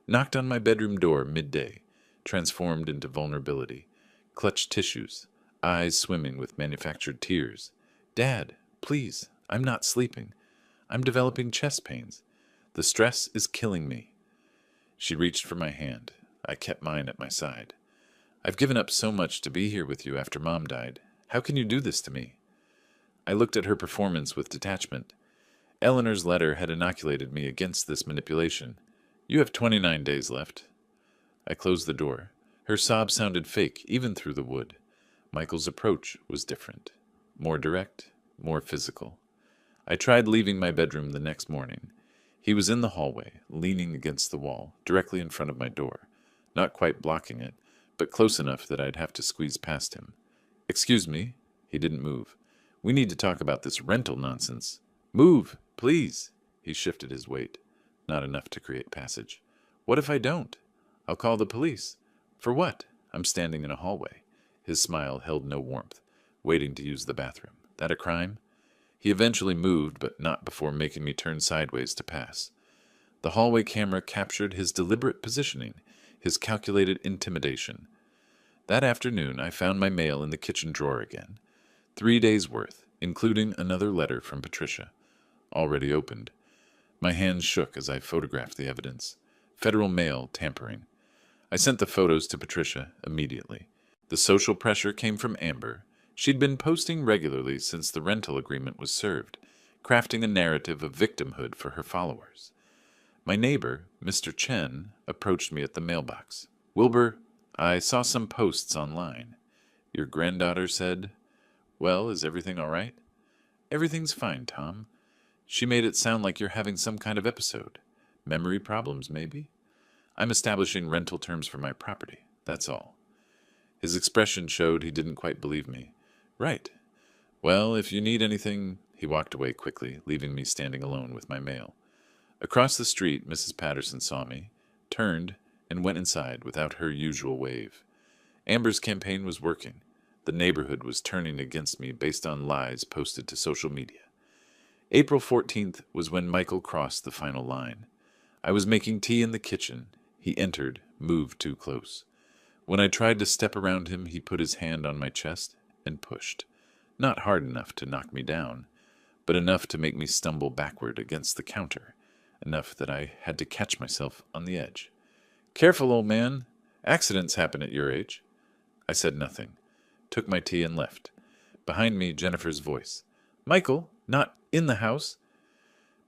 Knocked on my bedroom door midday, transformed into vulnerability. Clutched tissues, eyes swimming with manufactured tears. Dad, please, I'm not sleeping. I'm developing chest pains. The stress is killing me. She reached for my hand. I kept mine at my side. I've given up so much to be here with you after Mom died. How can you do this to me? I looked at her performance with detachment. Eleanor's letter had inoculated me against this manipulation. You have 29 days left. I closed the door. Her sob sounded fake, even through the wood. Michael's approach was different. More direct, more physical. I tried leaving my bedroom the next morning. He was in the hallway, leaning against the wall, directly in front of my door. Not quite blocking it, but close enough that I'd have to squeeze past him. Excuse me. He didn't move. We need to talk about this rental nonsense. Move, please. He shifted his weight. Not enough to create passage. What if I don't? I'll call the police. For what? I'm standing in a hallway. His smile held no warmth, waiting to use the bathroom. That a crime? He eventually moved, but not before making me turn sideways to pass. The hallway camera captured his deliberate positioning, his calculated intimidation. That afternoon, I found my mail in the kitchen drawer again. 3 days' worth, including another letter from Patricia. already opened. My hands shook as I photographed the evidence. Federal mail tampering. I sent the photos to Patricia immediately. The social pressure came from Amber. She'd been posting regularly since the rental agreement was served, crafting a narrative of victimhood for her followers. My neighbor, Mr. Chen, approached me at the mailbox. "Wilbur, I saw some posts online. Your granddaughter said, 'Well, is everything all right?' 'Everything's fine, Tom.' She made it sound like you're having some kind of episode. Memory problems, maybe? I'm establishing rental terms for my property, that's all." His expression showed he didn't quite believe me. "Right. Well, if you need anything—" He walked away quickly, leaving me standing alone with my mail. Across the street, Mrs. Patterson saw me, turned, and went inside without her usual wave. Amber's campaign was working. The neighborhood was turning against me based on lies posted to social media. April 14th was when Michael crossed the final line. I was making tea in the kitchen. He entered, moved too close. When I tried to step around him, he put his hand on my chest and pushed. Not hard enough to knock me down, but enough to make me stumble backward against the counter, enough that I had to catch myself on the edge. "Careful, old man. Accidents happen at your age." I said nothing, took my tea and left. Behind me, Jennifer's voice. "Michael, not in the house."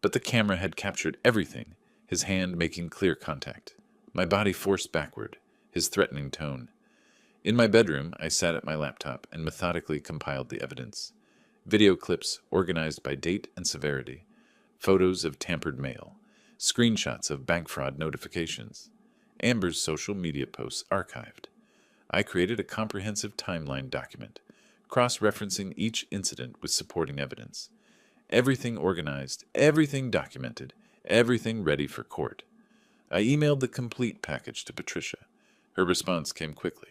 But the camera had captured everything, his hand making clear contact. My body forced backward, his threatening tone. In my bedroom, I sat at my laptop and methodically compiled the evidence. Video clips organized by date and severity, photos of tampered mail, screenshots of bank fraud notifications, Amber's social media posts archived. I created a comprehensive timeline document, cross-referencing each incident with supporting evidence. Everything organized, everything documented, everything ready for court. I emailed the complete package to Patricia. Her response came quickly.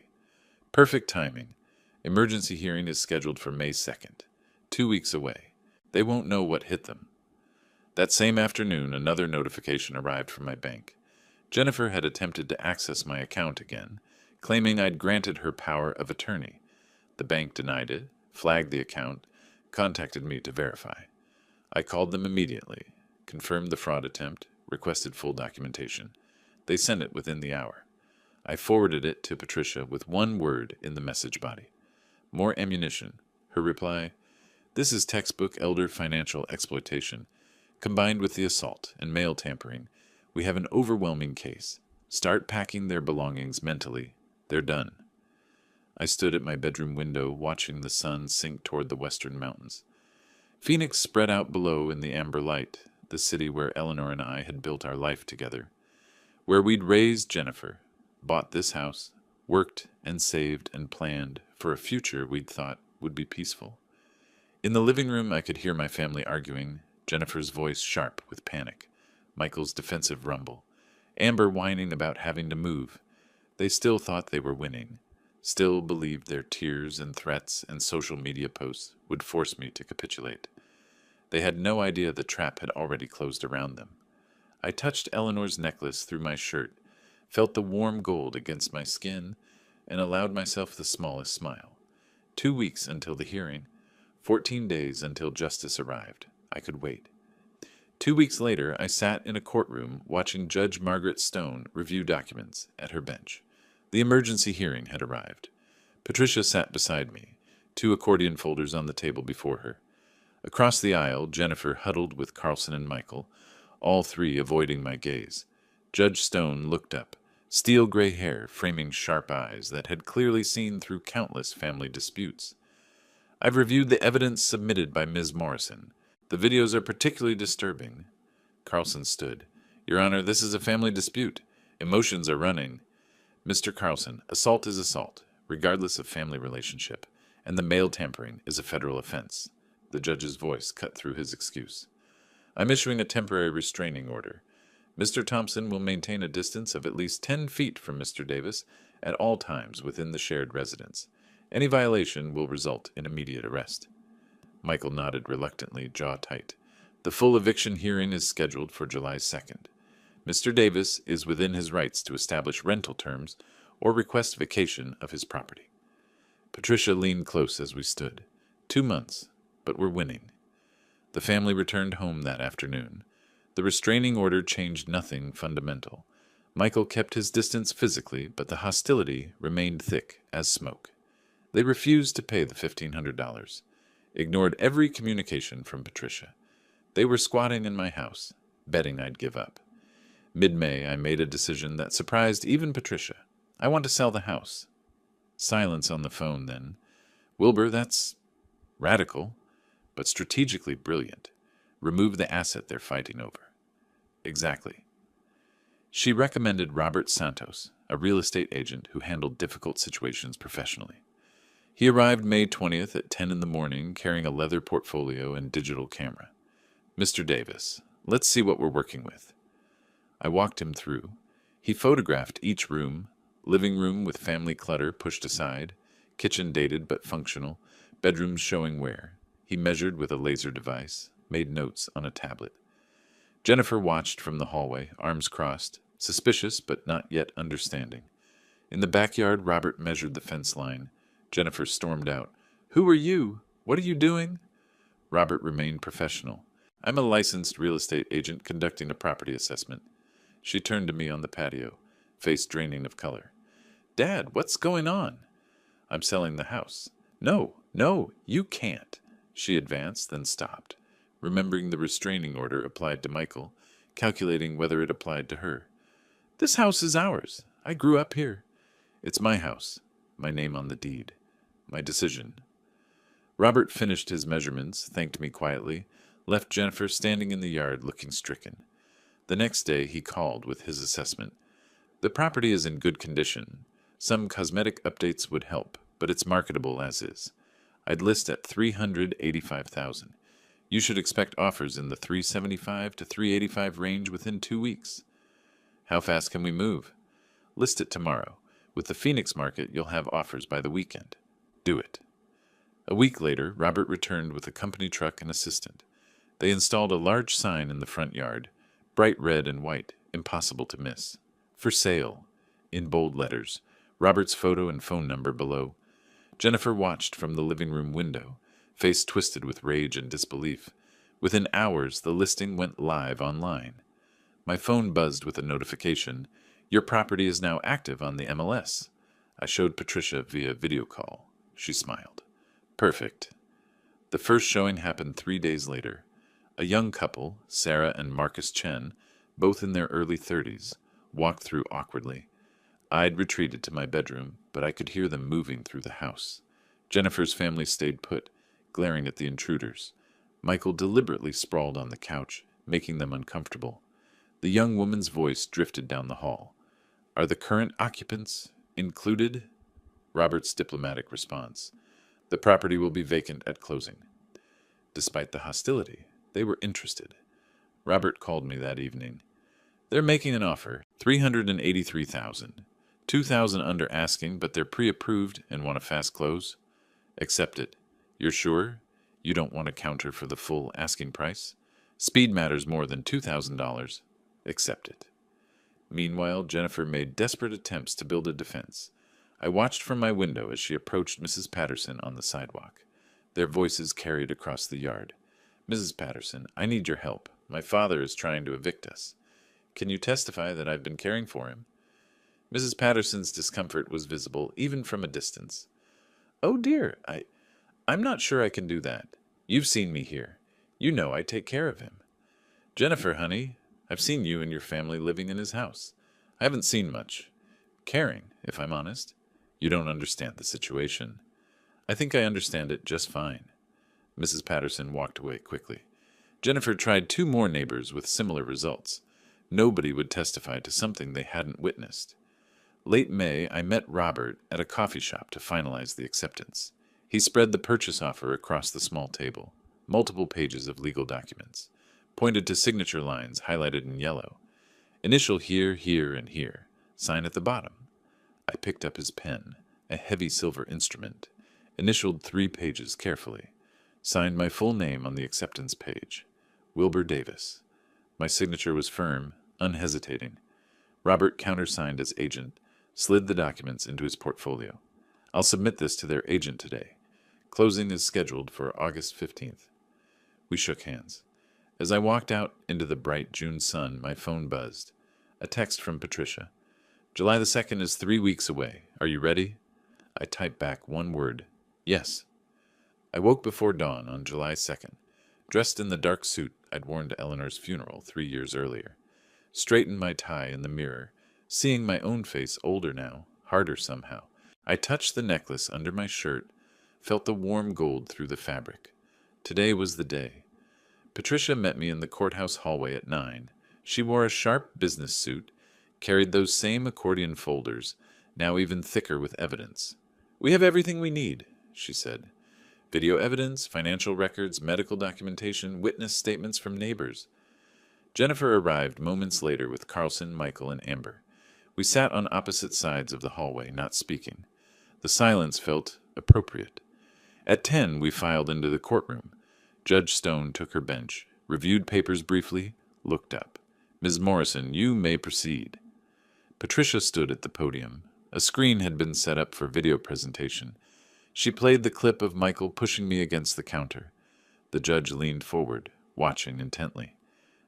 "Perfect timing. Emergency hearing is scheduled for May 2nd, 2 weeks away. They won't know what hit them." That same afternoon, another notification arrived from my bank. Jennifer had attempted to access my account again, claiming I'd granted her power of attorney. The bank denied it, flagged the account, contacted me to verify. I called them immediately, confirmed the fraud attempt, requested full documentation. They sent it within the hour. I forwarded it to Patricia with one word in the message body. "More ammunition." Her reply, "This is textbook elder financial exploitation. Combined with the assault and mail tampering, we have an overwhelming case. Start packing their belongings mentally. They're done." I stood at my bedroom window watching the sun sink toward the western mountains. Phoenix spread out below in the amber light, the city where Eleanor and I had built our life together, where we'd raised Jennifer, bought this house, worked and saved and planned for a future we'd thought would be peaceful. In the living room, I could hear my family arguing, Jennifer's voice sharp with panic, Michael's defensive rumble, Amber whining about having to move. They still thought they were winning, still believed their tears and threats and social media posts would force me to capitulate. They had no idea the trap had already closed around them. I touched Eleanor's necklace through my shirt, felt the warm gold against my skin, and allowed myself the smallest smile. 2 weeks until the hearing, 14 days until justice arrived. I could wait. 2 weeks later, I sat in a courtroom watching Judge Margaret Stone review documents at her bench. The emergency hearing had arrived. Patricia sat beside me, 2 accordion folders on the table before her. Across the aisle, Jennifer huddled with Carlson and Michael, all 3 avoiding my gaze. Judge Stone looked up, steel gray hair framing sharp eyes that had clearly seen through countless family disputes. "I've reviewed the evidence submitted by Ms. Morrison. The videos are particularly disturbing." Carlson stood. "Your Honor, this is a family dispute. Emotions are running." "Mr. Carlson, assault is assault, regardless of family relationship, and the mail tampering is a federal offense." The judge's voice cut through his excuse. "I'm issuing a temporary restraining order. Mr. Thompson will maintain a distance of at least 10 feet from Mr. Davis at all times within the shared residence. Any violation will result in immediate arrest." Michael nodded reluctantly, jaw tight. "The full eviction hearing is scheduled for July 2nd. Mr. Davis is within his rights to establish rental terms or request vacation of his property." Patricia leaned close as we stood. 2 months, but we're winning. The family returned home that afternoon. The restraining order changed nothing fundamental. Michael kept his distance physically, but the hostility remained thick as smoke. They refused to pay the $1,500, ignored every communication from Patricia. They were squatting in my house, betting I'd give up. Mid-May, I made a decision that surprised even Patricia. I want to sell the house. Silence on the phone then. Wilbur, that's radical, but strategically brilliant. Remove the asset they're fighting over. Exactly. She recommended Robert Santos, a real estate agent who handled difficult situations professionally. He arrived May 20th at 10 in the morning carrying a leather portfolio and digital camera. Mr. Davis, let's see what we're working with. I walked him through. He photographed each room, living room with family clutter pushed aside, kitchen dated but functional, bedrooms showing wear. He measured with a laser device, made notes on a tablet. Jennifer watched from the hallway, arms crossed, suspicious but not yet understanding. In the backyard, Robert measured the fence line. Jennifer stormed out. "Who are you? What are you doing?" Robert remained professional. "I'm a licensed real estate agent conducting a property assessment." She turned to me on the patio, face draining of color. "Dad, what's going on?" "I'm selling the house." No, you can't." She advanced, then stopped, remembering the restraining order applied to Michael, calculating whether it applied to her. "This house is ours. I grew up here." "It's my house. My name on the deed. My decision." Robert finished his measurements, thanked me quietly, left Jennifer standing in the yard looking stricken. The next day he called with his assessment. "The property is in good condition. Some cosmetic updates would help, but it's marketable as is. I'd list at $385,000. You should expect offers in the $375 to $385 range within 2 weeks." "How fast can we move?" "List it tomorrow. With the Phoenix market, you'll have offers by the weekend." "Do it." A week later, Robert returned with a company truck and assistant. They installed a large sign in the front yard, bright red and white, impossible to miss. "For sale," in bold letters, Robert's photo and phone number below. Jennifer watched from the living room window, face twisted with rage and disbelief. Within hours, the listing went live online. My phone buzzed with a notification. "Your property is now active on the MLS." I showed Patricia via video call. She smiled. "Perfect." The first showing happened 3 days later. A young couple, Sarah and Marcus Chen, both in their early 30s, walked through awkwardly. I'd retreated to my bedroom, but I could hear them moving through the house. Jennifer's family stayed put, glaring at the intruders. Michael deliberately sprawled on the couch, making them uncomfortable. The young woman's voice drifted down the hall. "Are the current occupants included?" Robert's diplomatic response. "The property will be vacant at closing." Despite the hostility, they were interested. Robert called me that evening. "They're making an offer, $383,000. $2,000 under asking, but they're pre-approved and want a fast close." "Accept it." "You're sure? You don't want a counter for the full asking price?" "Speed matters more than $2,000. "Accept it." Meanwhile, Jennifer made desperate attempts to build a defense. I watched from my window as she approached Mrs. Patterson on the sidewalk. Their voices carried across the yard. "Mrs. Patterson, I need your help. My father is trying to evict us. Can you testify that I've been caring for him?" Mrs. Patterson's discomfort was visible, even from a distance. "Oh dear, I'm not sure I can do that. You've seen me here. You know I take care of him." "Jennifer, honey, I've seen you and your family living in his house. I haven't seen much. Caring, if I'm honest. You don't understand the situation." "I think I understand it just fine." Mrs. Patterson walked away quickly. Jennifer tried 2 more neighbors with similar results. Nobody would testify to something they hadn't witnessed. Late May, I met Robert at a coffee shop to finalize the acceptance. He spread the purchase offer across the small table, multiple pages of legal documents, pointed to signature lines highlighted in yellow. Initial here, here, and here. Sign at the bottom. I picked up his pen, a heavy silver instrument, initialed 3 pages carefully, signed my full name on the acceptance page. Wilbur Davis. My signature was firm, unhesitating. Robert countersigned as agent, slid the documents into his portfolio. "I'll submit this to their agent today. Closing is scheduled for August 15th. We shook hands. As I walked out into the bright June sun, my phone buzzed. A text from Patricia. July the 2nd is 3 weeks away. Are you ready? I typed back one word. Yes. I woke before dawn on July 2nd, dressed in the dark suit I'd worn to Eleanor's funeral 3 years earlier. Straightened my tie in the mirror, seeing my own face older now, harder somehow. I touched the necklace under my shirt, felt the warm gold through the fabric. Today was the day. Patricia met me in the courthouse hallway at 9. She wore a sharp business suit, carried those same accordion folders, now even thicker with evidence. We have everything we need, she said. Video evidence, financial records, medical documentation, witness statements from neighbors. Jennifer arrived moments later with Carlson, Michael, and Amber. We sat on opposite sides of the hallway, not speaking. The silence felt appropriate. At 10, we filed into the courtroom. Judge Stone took her bench, reviewed papers briefly, looked up. Ms. Morrison, you may proceed. Patricia stood at the podium. A screen had been set up for video presentation. She played the clip of Michael pushing me against the counter. The judge leaned forward, watching intently.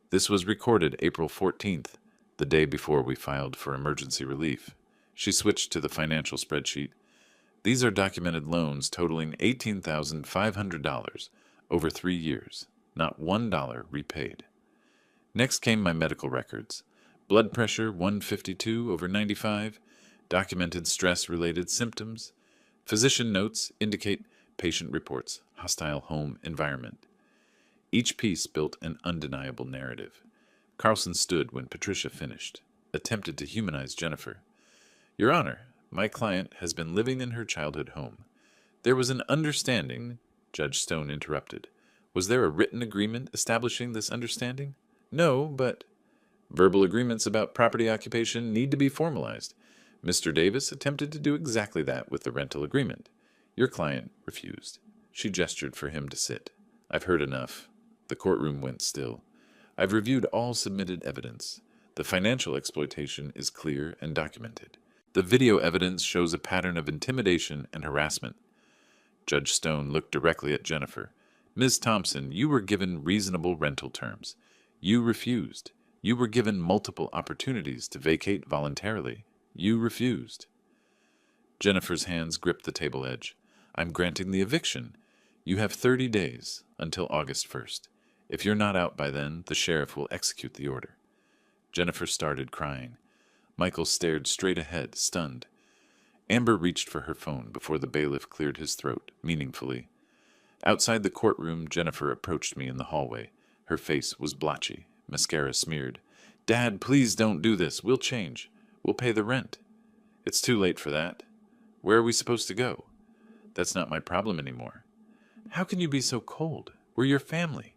This was recorded April 14th, the day before we filed for emergency relief. She switched to the financial spreadsheet. These are documented loans totaling $18,500 over 3 years, not $1 repaid. Next came my medical records. Blood pressure 152 over 95, documented stress-related symptoms. Physician notes indicate patient reports, hostile home environment. Each piece built an undeniable narrative. Carlson stood when Patricia finished, attempted to humanize Jennifer. Your Honor, my client has been living in her childhood home. There was an understanding, Judge Stone interrupted. Was there a written agreement establishing this understanding? No, but verbal agreements about property occupation need to be formalized. Mr. Davis attempted to do exactly that with the rental agreement. Your client refused. She gestured for him to sit. I've heard enough. The courtroom went still. I've reviewed all submitted evidence. The financial exploitation is clear and documented. The video evidence shows a pattern of intimidation and harassment. Judge Stone looked directly at Jennifer. Ms. Thompson, you were given reasonable rental terms. You refused. You were given multiple opportunities to vacate voluntarily. You refused. Jennifer's hands gripped the table edge. I'm granting the eviction. You have 30 days until August 1st. If you're not out by then, the sheriff will execute the order. Jennifer started crying. Michael stared straight ahead, stunned. Amber reached for her phone before the bailiff cleared his throat, meaningfully. Outside the courtroom, Jennifer approached me in the hallway. Her face was blotchy, mascara smeared. Dad, please don't do this. We'll change. We'll pay the rent. It's too late for that. Where are we supposed to go? That's not my problem anymore. How can you be so cold? We're your family.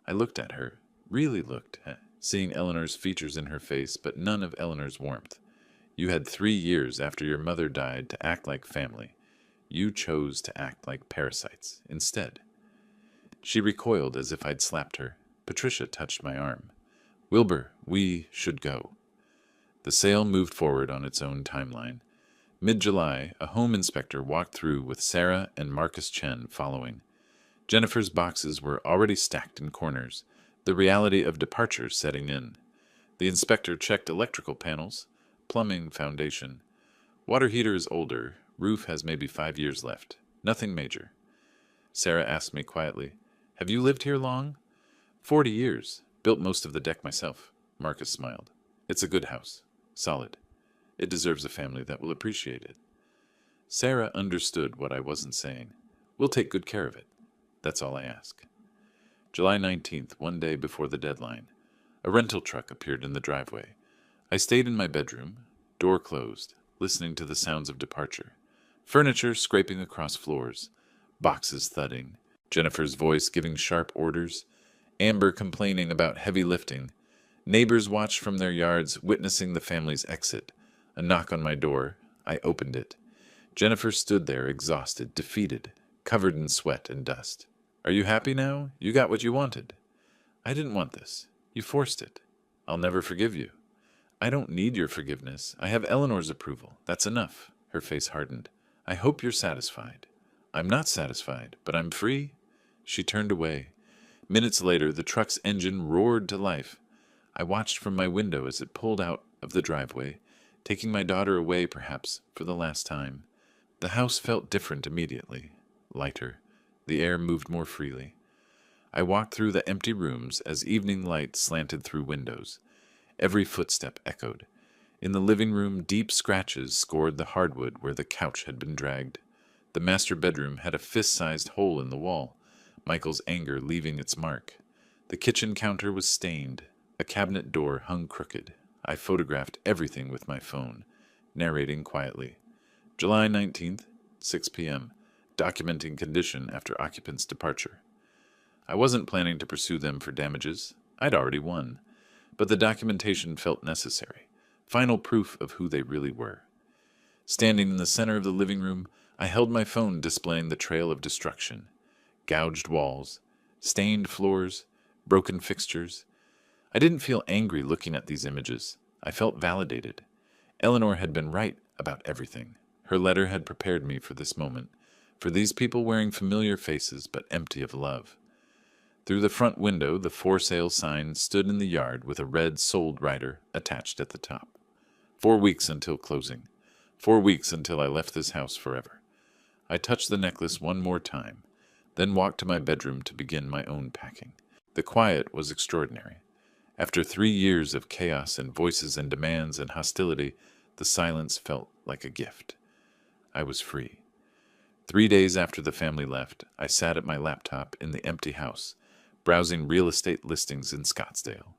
I looked at her, really looked, seeing Eleanor's features in her face, but none of Eleanor's warmth. You had 3 years after your mother died to act like family. You chose to act like parasites instead. She recoiled as if I'd slapped her. Patricia touched my arm. Wilbur, we should go. The sale moved forward on its own timeline. Mid-July, a home inspector walked through with Sarah and Marcus Chen following. Jennifer's boxes were already stacked in corners, the reality of departure setting in. The inspector checked electrical panels, plumbing foundation. Water heater is older, roof has maybe 5 years left. Nothing major. Sarah asked me quietly, Have you lived here long? 40 years. Built most of the deck myself. Marcus smiled. It's a good house. Solid. It deserves a family that will appreciate it. Sarah understood what I wasn't saying. We'll take good care of it. That's all I ask. July 19th, one day before the deadline. A rental truck appeared in the driveway. I stayed in my bedroom, door closed, listening to the sounds of departure. Furniture scraping across floors, boxes thudding, Jennifer's voice giving sharp orders, Amber complaining about heavy lifting. Neighbors watched from their yards, witnessing the family's exit. A knock on my door. I opened it. Jennifer stood there, exhausted, defeated, covered in sweat and dust. Are you happy now? You got what you wanted. I didn't want this. You forced it. I'll never forgive you. I don't need your forgiveness. I have Eleanor's approval. That's enough. Her face hardened. I hope you're satisfied. I'm not satisfied, but I'm free. She turned away. Minutes later, the truck's engine roared to life. I watched from my window as it pulled out of the driveway, taking my daughter away perhaps for the last time. The house felt different immediately, lighter. The air moved more freely. I walked through the empty rooms as evening light slanted through windows. Every footstep echoed. In the living room, deep scratches scored the hardwood where the couch had been dragged. The master bedroom had a fist-sized hole in the wall, Michael's anger leaving its mark. The kitchen counter was stained. A cabinet door hung crooked. I photographed everything with my phone, narrating quietly. July 19th, 6 p.m., documenting condition after occupant's departure. I wasn't planning to pursue them for damages. I'd already won. But the documentation felt necessary. Final proof of who they really were. Standing in the center of the living room, I held my phone displaying the trail of destruction. Gouged walls, stained floors, broken fixtures. I didn't feel angry looking at these images. I felt validated. Eleanor had been right about everything. Her letter had prepared me for this moment, for these people wearing familiar faces but empty of love. Through the front window, the for sale sign stood in the yard with a red sold rider attached at the top. 4 weeks until closing. 4 weeks until I left this house forever. I touched the necklace one more time, then walked to my bedroom to begin my own packing. The quiet was extraordinary. After 3 years of chaos and voices and demands and hostility, the silence felt like a gift. I was free. 3 days after the family left, I sat at my laptop in the empty house, browsing real estate listings in Scottsdale.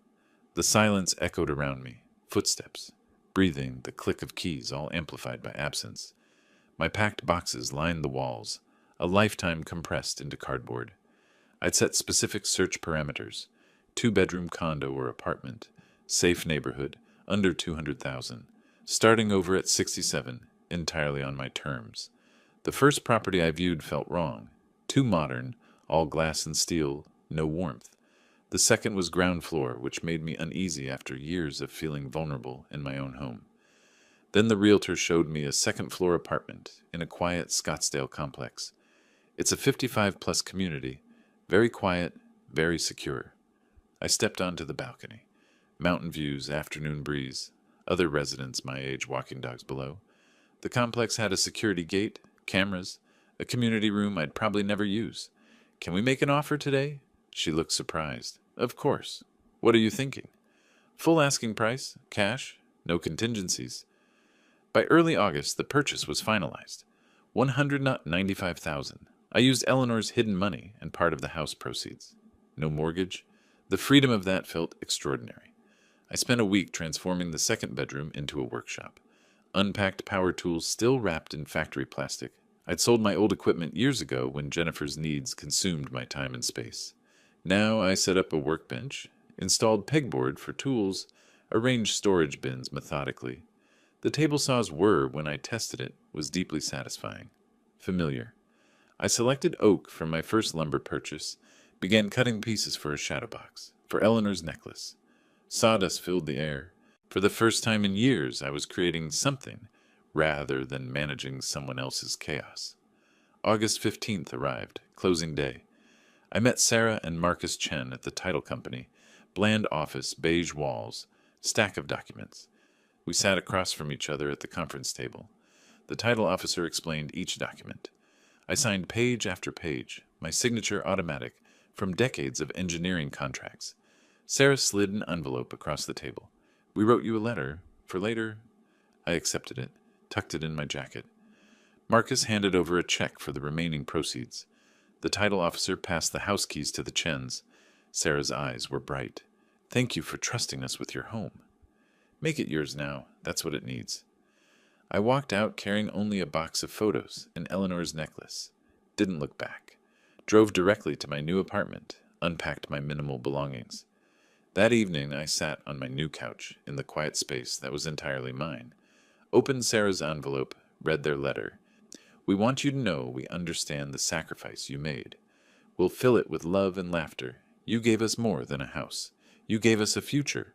The silence echoed around me, footsteps, breathing, the click of keys, all amplified by absence. My packed boxes lined the walls, a lifetime compressed into cardboard. I'd set specific search parameters: 2-bedroom condo or apartment, safe neighborhood, under 200,000, starting over at 67, entirely on my terms. The first property I viewed felt wrong. Too modern, all glass and steel, no warmth. The second was ground floor, which made me uneasy after years of feeling vulnerable in my own home. Then the realtor showed me a second-floor apartment in a quiet Scottsdale complex. It's a 55-plus community, very quiet, very secure. I stepped onto the balcony. Mountain views, afternoon breeze, other residents my age walking dogs below. The complex had a security gate, cameras, a community room I'd probably never use. "Can we make an offer today?" She looked surprised. "Of course. What are you thinking?" "Full asking price, cash, no contingencies." By early August, the purchase was finalized. $195,000. I used Eleanor's hidden money and part of the house proceeds. No mortgage. The freedom of that felt extraordinary. I spent a week transforming the second bedroom into a workshop. Unpacked power tools still wrapped in factory plastic. I'd sold my old equipment years ago when Jennifer's needs consumed my time and space. Now I set up a workbench, installed pegboard for tools, arranged storage bins methodically. The table saws were, when I tested it, was deeply satisfying. Familiar. I selected oak for my first lumber purchase, began cutting pieces for a shadow box, for Eleanor's necklace. Sawdust filled the air. For the first time in years, I was creating something, rather than managing someone else's chaos. August 15th arrived, closing day. I met Sarah and Marcus Chen at the title company. Bland office, beige walls, stack of documents. We sat across from each other at the conference table. The title officer explained each document. I signed page after page, my signature automatic, from decades of engineering contracts. Sarah slid an envelope across the table. "We wrote you a letter. For later." I accepted it, tucked it in my jacket. Marcus handed over a check for the remaining proceeds. The title officer passed the house keys to the Chens. Sarah's eyes were bright. "Thank you for trusting us with your home." "Make it yours now. That's what it needs." I walked out carrying only a box of photos and Eleanor's necklace. Didn't look back. Drove directly to my new apartment, unpacked my minimal belongings. That evening I sat on my new couch in the quiet space that was entirely mine. Opened Sarah's envelope, read their letter. "We want you to know we understand the sacrifice you made. We'll fill it with love and laughter. You gave us more than a house. You gave us a future."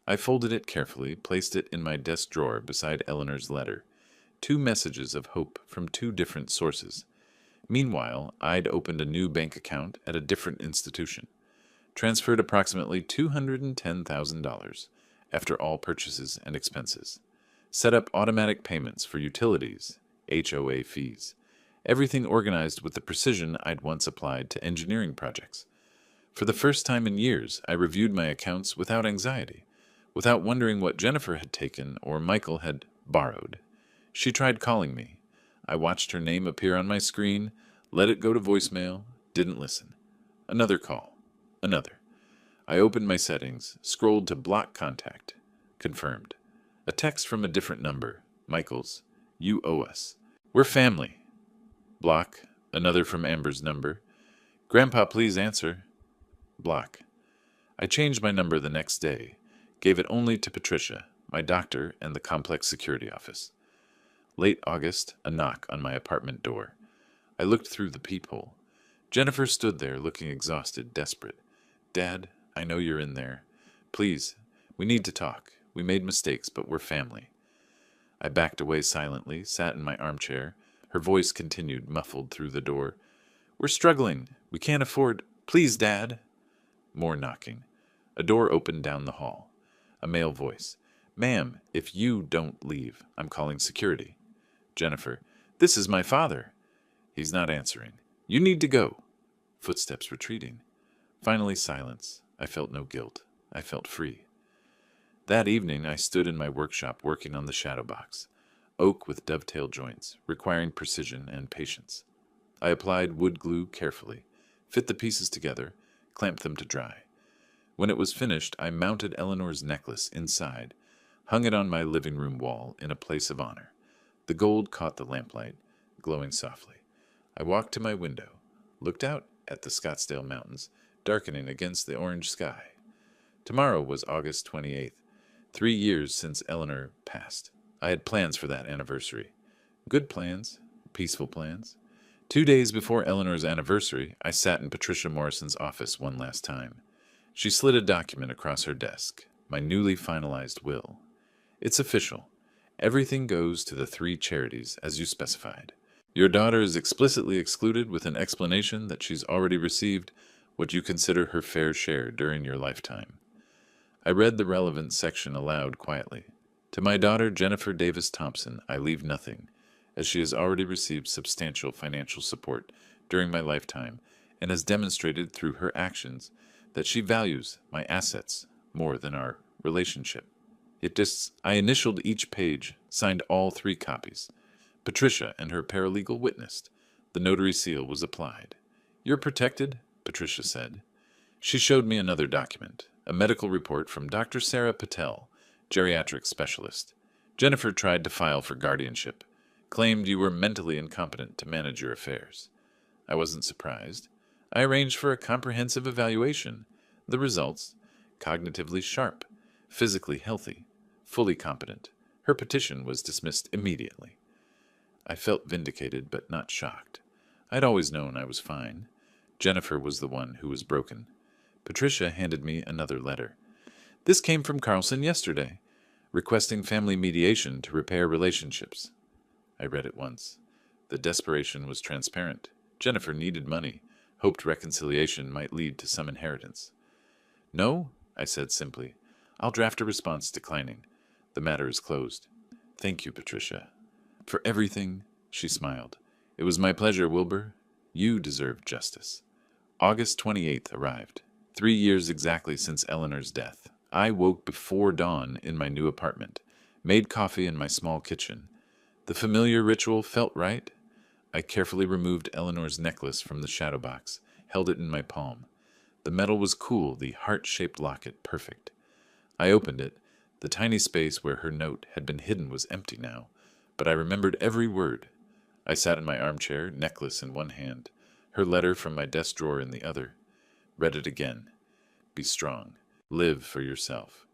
I folded it carefully, placed it in my desk drawer beside Eleanor's letter. 2 messages of hope from 2 different sources. Meanwhile, I'd opened a new bank account at a different institution. transferred approximately $210,000 after all purchases and expenses, set up automatic payments for utilities, HOA fees, everything organized with the precision I'd once applied to engineering projects. For the first time in years, I reviewed my accounts without anxiety, without wondering what Jennifer had taken or Michael had borrowed. She tried calling me. I watched her name appear on my screen, let it go to voicemail, didn't listen. Another call. Another. I opened my settings, scrolled to block contact. Confirmed. A text from a different number. Michael's. You owe us. We're family. Block. Another from Amber's number. Grandpa, please answer. Block. I changed my number the next day. Gave it only to Patricia, my doctor, and the complex security office. Late August, a knock on my apartment door. I looked through the peephole. Jennifer stood there looking exhausted, desperate. Dad, I know you're in there. Please, we need to talk. We made mistakes, but we're family. I backed away silently, sat in my armchair. Her voice continued, muffled through the door. We're struggling. We can't afford... Please, Dad. More knocking. A door opened down the hall. A male voice. Ma'am, if you don't leave, I'm calling security. Jennifer. This is my father. He's not answering. You need to go. Footsteps retreating. Finally silence. I felt no guilt. I felt free. That evening I stood in my workshop working on the shadow box. Oak with dovetail joints, requiring precision and patience. I applied wood glue carefully, fit the pieces together, clamped them to dry. When it was finished, I mounted Eleanor's necklace inside, hung it on my living room wall in a place of honor. The gold caught the lamplight, glowing softly. I walked to my window, looked out at the Scottsdale Mountains, darkening against the orange sky. Tomorrow was August 28th, 3 years since Eleanor passed. I had plans for that anniversary. Good plans, peaceful plans. 2 days before Eleanor's anniversary, I sat in Patricia Morrison's office one last time. She slid a document across her desk, my newly finalized will. It's official. Everything goes to the 3 charities, as you specified. Your daughter is explicitly excluded with an explanation that she's already received what you consider her fair share during your lifetime. I read the relevant section aloud quietly. To my daughter, Jennifer Davis Thompson, I leave nothing, as she has already received substantial financial support during my lifetime and has demonstrated through her actions that she values my assets more than our relationship. I initialed each page, signed all 3 copies. Patricia and her paralegal witnessed. The notary seal was applied. You're protected, Patricia said. She showed me another document, a medical report from Dr. Sarah Patel, geriatric specialist. Jennifer tried to file for guardianship, claimed you were mentally incompetent to manage your affairs. I wasn't surprised. I arranged for a comprehensive evaluation. The results, cognitively sharp, physically healthy, fully competent. Her petition was dismissed immediately. I felt vindicated but not shocked. I'd always known I was fine. Jennifer was the one who was broken. Patricia handed me another letter. This came from Carlson yesterday, requesting family mediation to repair relationships. I read it once. The desperation was transparent. Jennifer needed money, hoped reconciliation might lead to some inheritance. No, I said simply. I'll draft a response declining. The matter is closed. Thank you, Patricia. For everything, she smiled. It was my pleasure, Wilbur. You deserve justice. August 28th arrived. 3 years exactly since Eleanor's death. I woke before dawn in my new apartment, made coffee in my small kitchen. The familiar ritual felt right. I carefully removed Eleanor's necklace from the shadow box, held it in my palm. The metal was cool, the heart-shaped locket perfect. I opened it. The tiny space where her note had been hidden was empty now, but I remembered every word. I sat in my armchair, necklace in one hand, her letter from my desk drawer in the other. Read it again. Be strong. Live for yourself.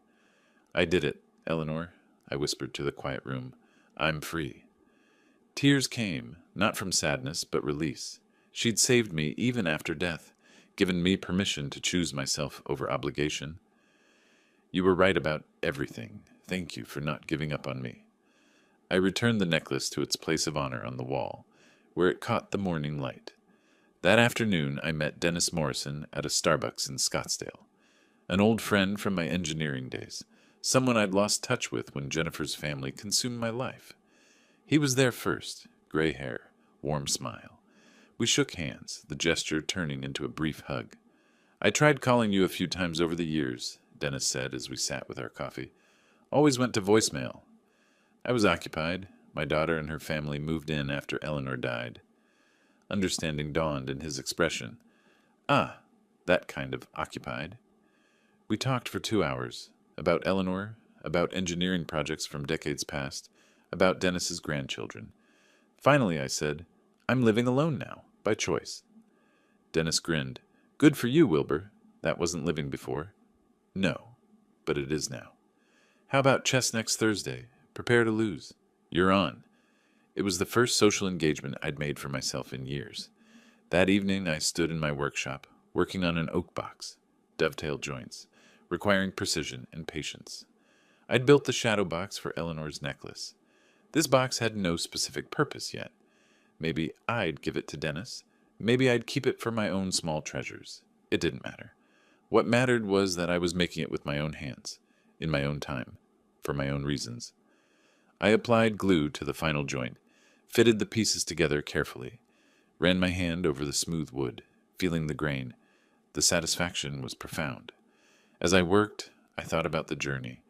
I did it, Eleanor, I whispered to the quiet room. I'm free. Tears came, not from sadness, but release. She'd saved me even after death, given me permission to choose myself over obligation. You were right about everything. Thank you for not giving up on me. I returned the necklace to its place of honor on the wall, where it caught the morning light. That afternoon, I met Dennis Morrison at a Starbucks in Scottsdale, an old friend from my engineering days, someone I'd lost touch with when Jennifer's family consumed my life. He was there first, gray hair, warm smile. We shook hands, the gesture turning into a brief hug. I tried calling you a few times over the years, Dennis said as we sat with our coffee. Always went to voicemail. I was occupied. My daughter and her family moved in after Eleanor died. Understanding dawned in his expression. Ah, that kind of occupied. We talked for 2 hours, about Eleanor, about engineering projects from decades past, about Dennis's grandchildren. Finally, I said, I'm living alone now, by choice. Dennis grinned. Good for you, Wilbur. That wasn't living before. No, but it is now. How about chess next Thursday? Prepare to lose. You're on. It was the first social engagement I'd made for myself in years. That evening I stood in my workshop, working on an oak box, dovetail joints, requiring precision and patience. I'd built the shadow box for Eleanor's necklace. This box had no specific purpose yet. Maybe I'd give it to Dennis. Maybe I'd keep it for my own small treasures. It didn't matter. What mattered was that I was making it with my own hands, in my own time, for my own reasons. I applied glue to the final joint, fitted the pieces together carefully, ran my hand over the smooth wood, feeling the grain. The satisfaction was profound. As I worked, I thought about the journey,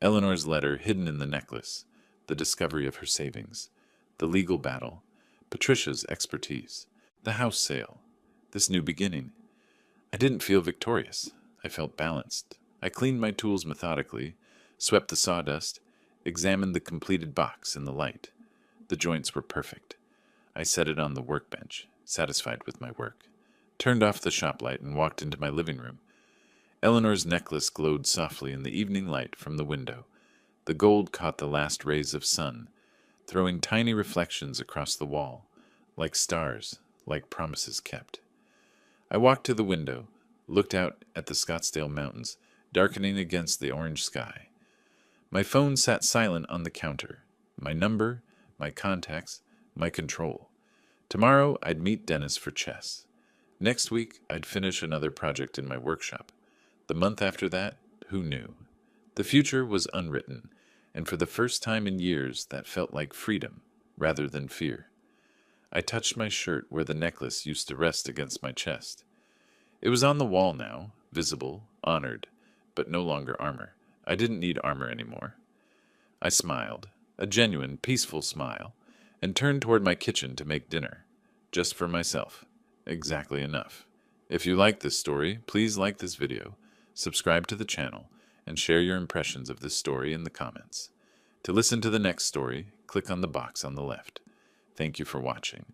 Eleanor's letter hidden in the necklace, the discovery of her savings, the legal battle, Patricia's expertise, the house sale, this new beginning. I didn't feel victorious. I felt balanced. I cleaned my tools methodically, swept the sawdust, examined the completed box in the light. The joints were perfect. I set it on the workbench, satisfied with my work, turned off the shop light and walked into my living room. Eleanor's necklace glowed softly in the evening light from the window. The gold caught the last rays of sun, throwing tiny reflections across the wall, like stars, like promises kept. I walked to the window, looked out at the Scottsdale Mountains, darkening against the orange sky. My phone sat silent on the counter. My number, my contacts, my control. Tomorrow I'd meet Dennis for chess. Next week I'd finish another project in my workshop. The month after that, who knew? The future was unwritten, and for the first time in years that felt like freedom rather than fear. I touched my shirt where the necklace used to rest against my chest. It was on the wall now, visible, honored, but no longer armor. I didn't need armor anymore. I smiled, a genuine, peaceful smile, and turned toward my kitchen to make dinner. Just for myself. Exactly enough. If you like this story, please like this video, subscribe to the channel, and share your impressions of this story in the comments. To listen to the next story, click on the box on the left. Thank you for watching.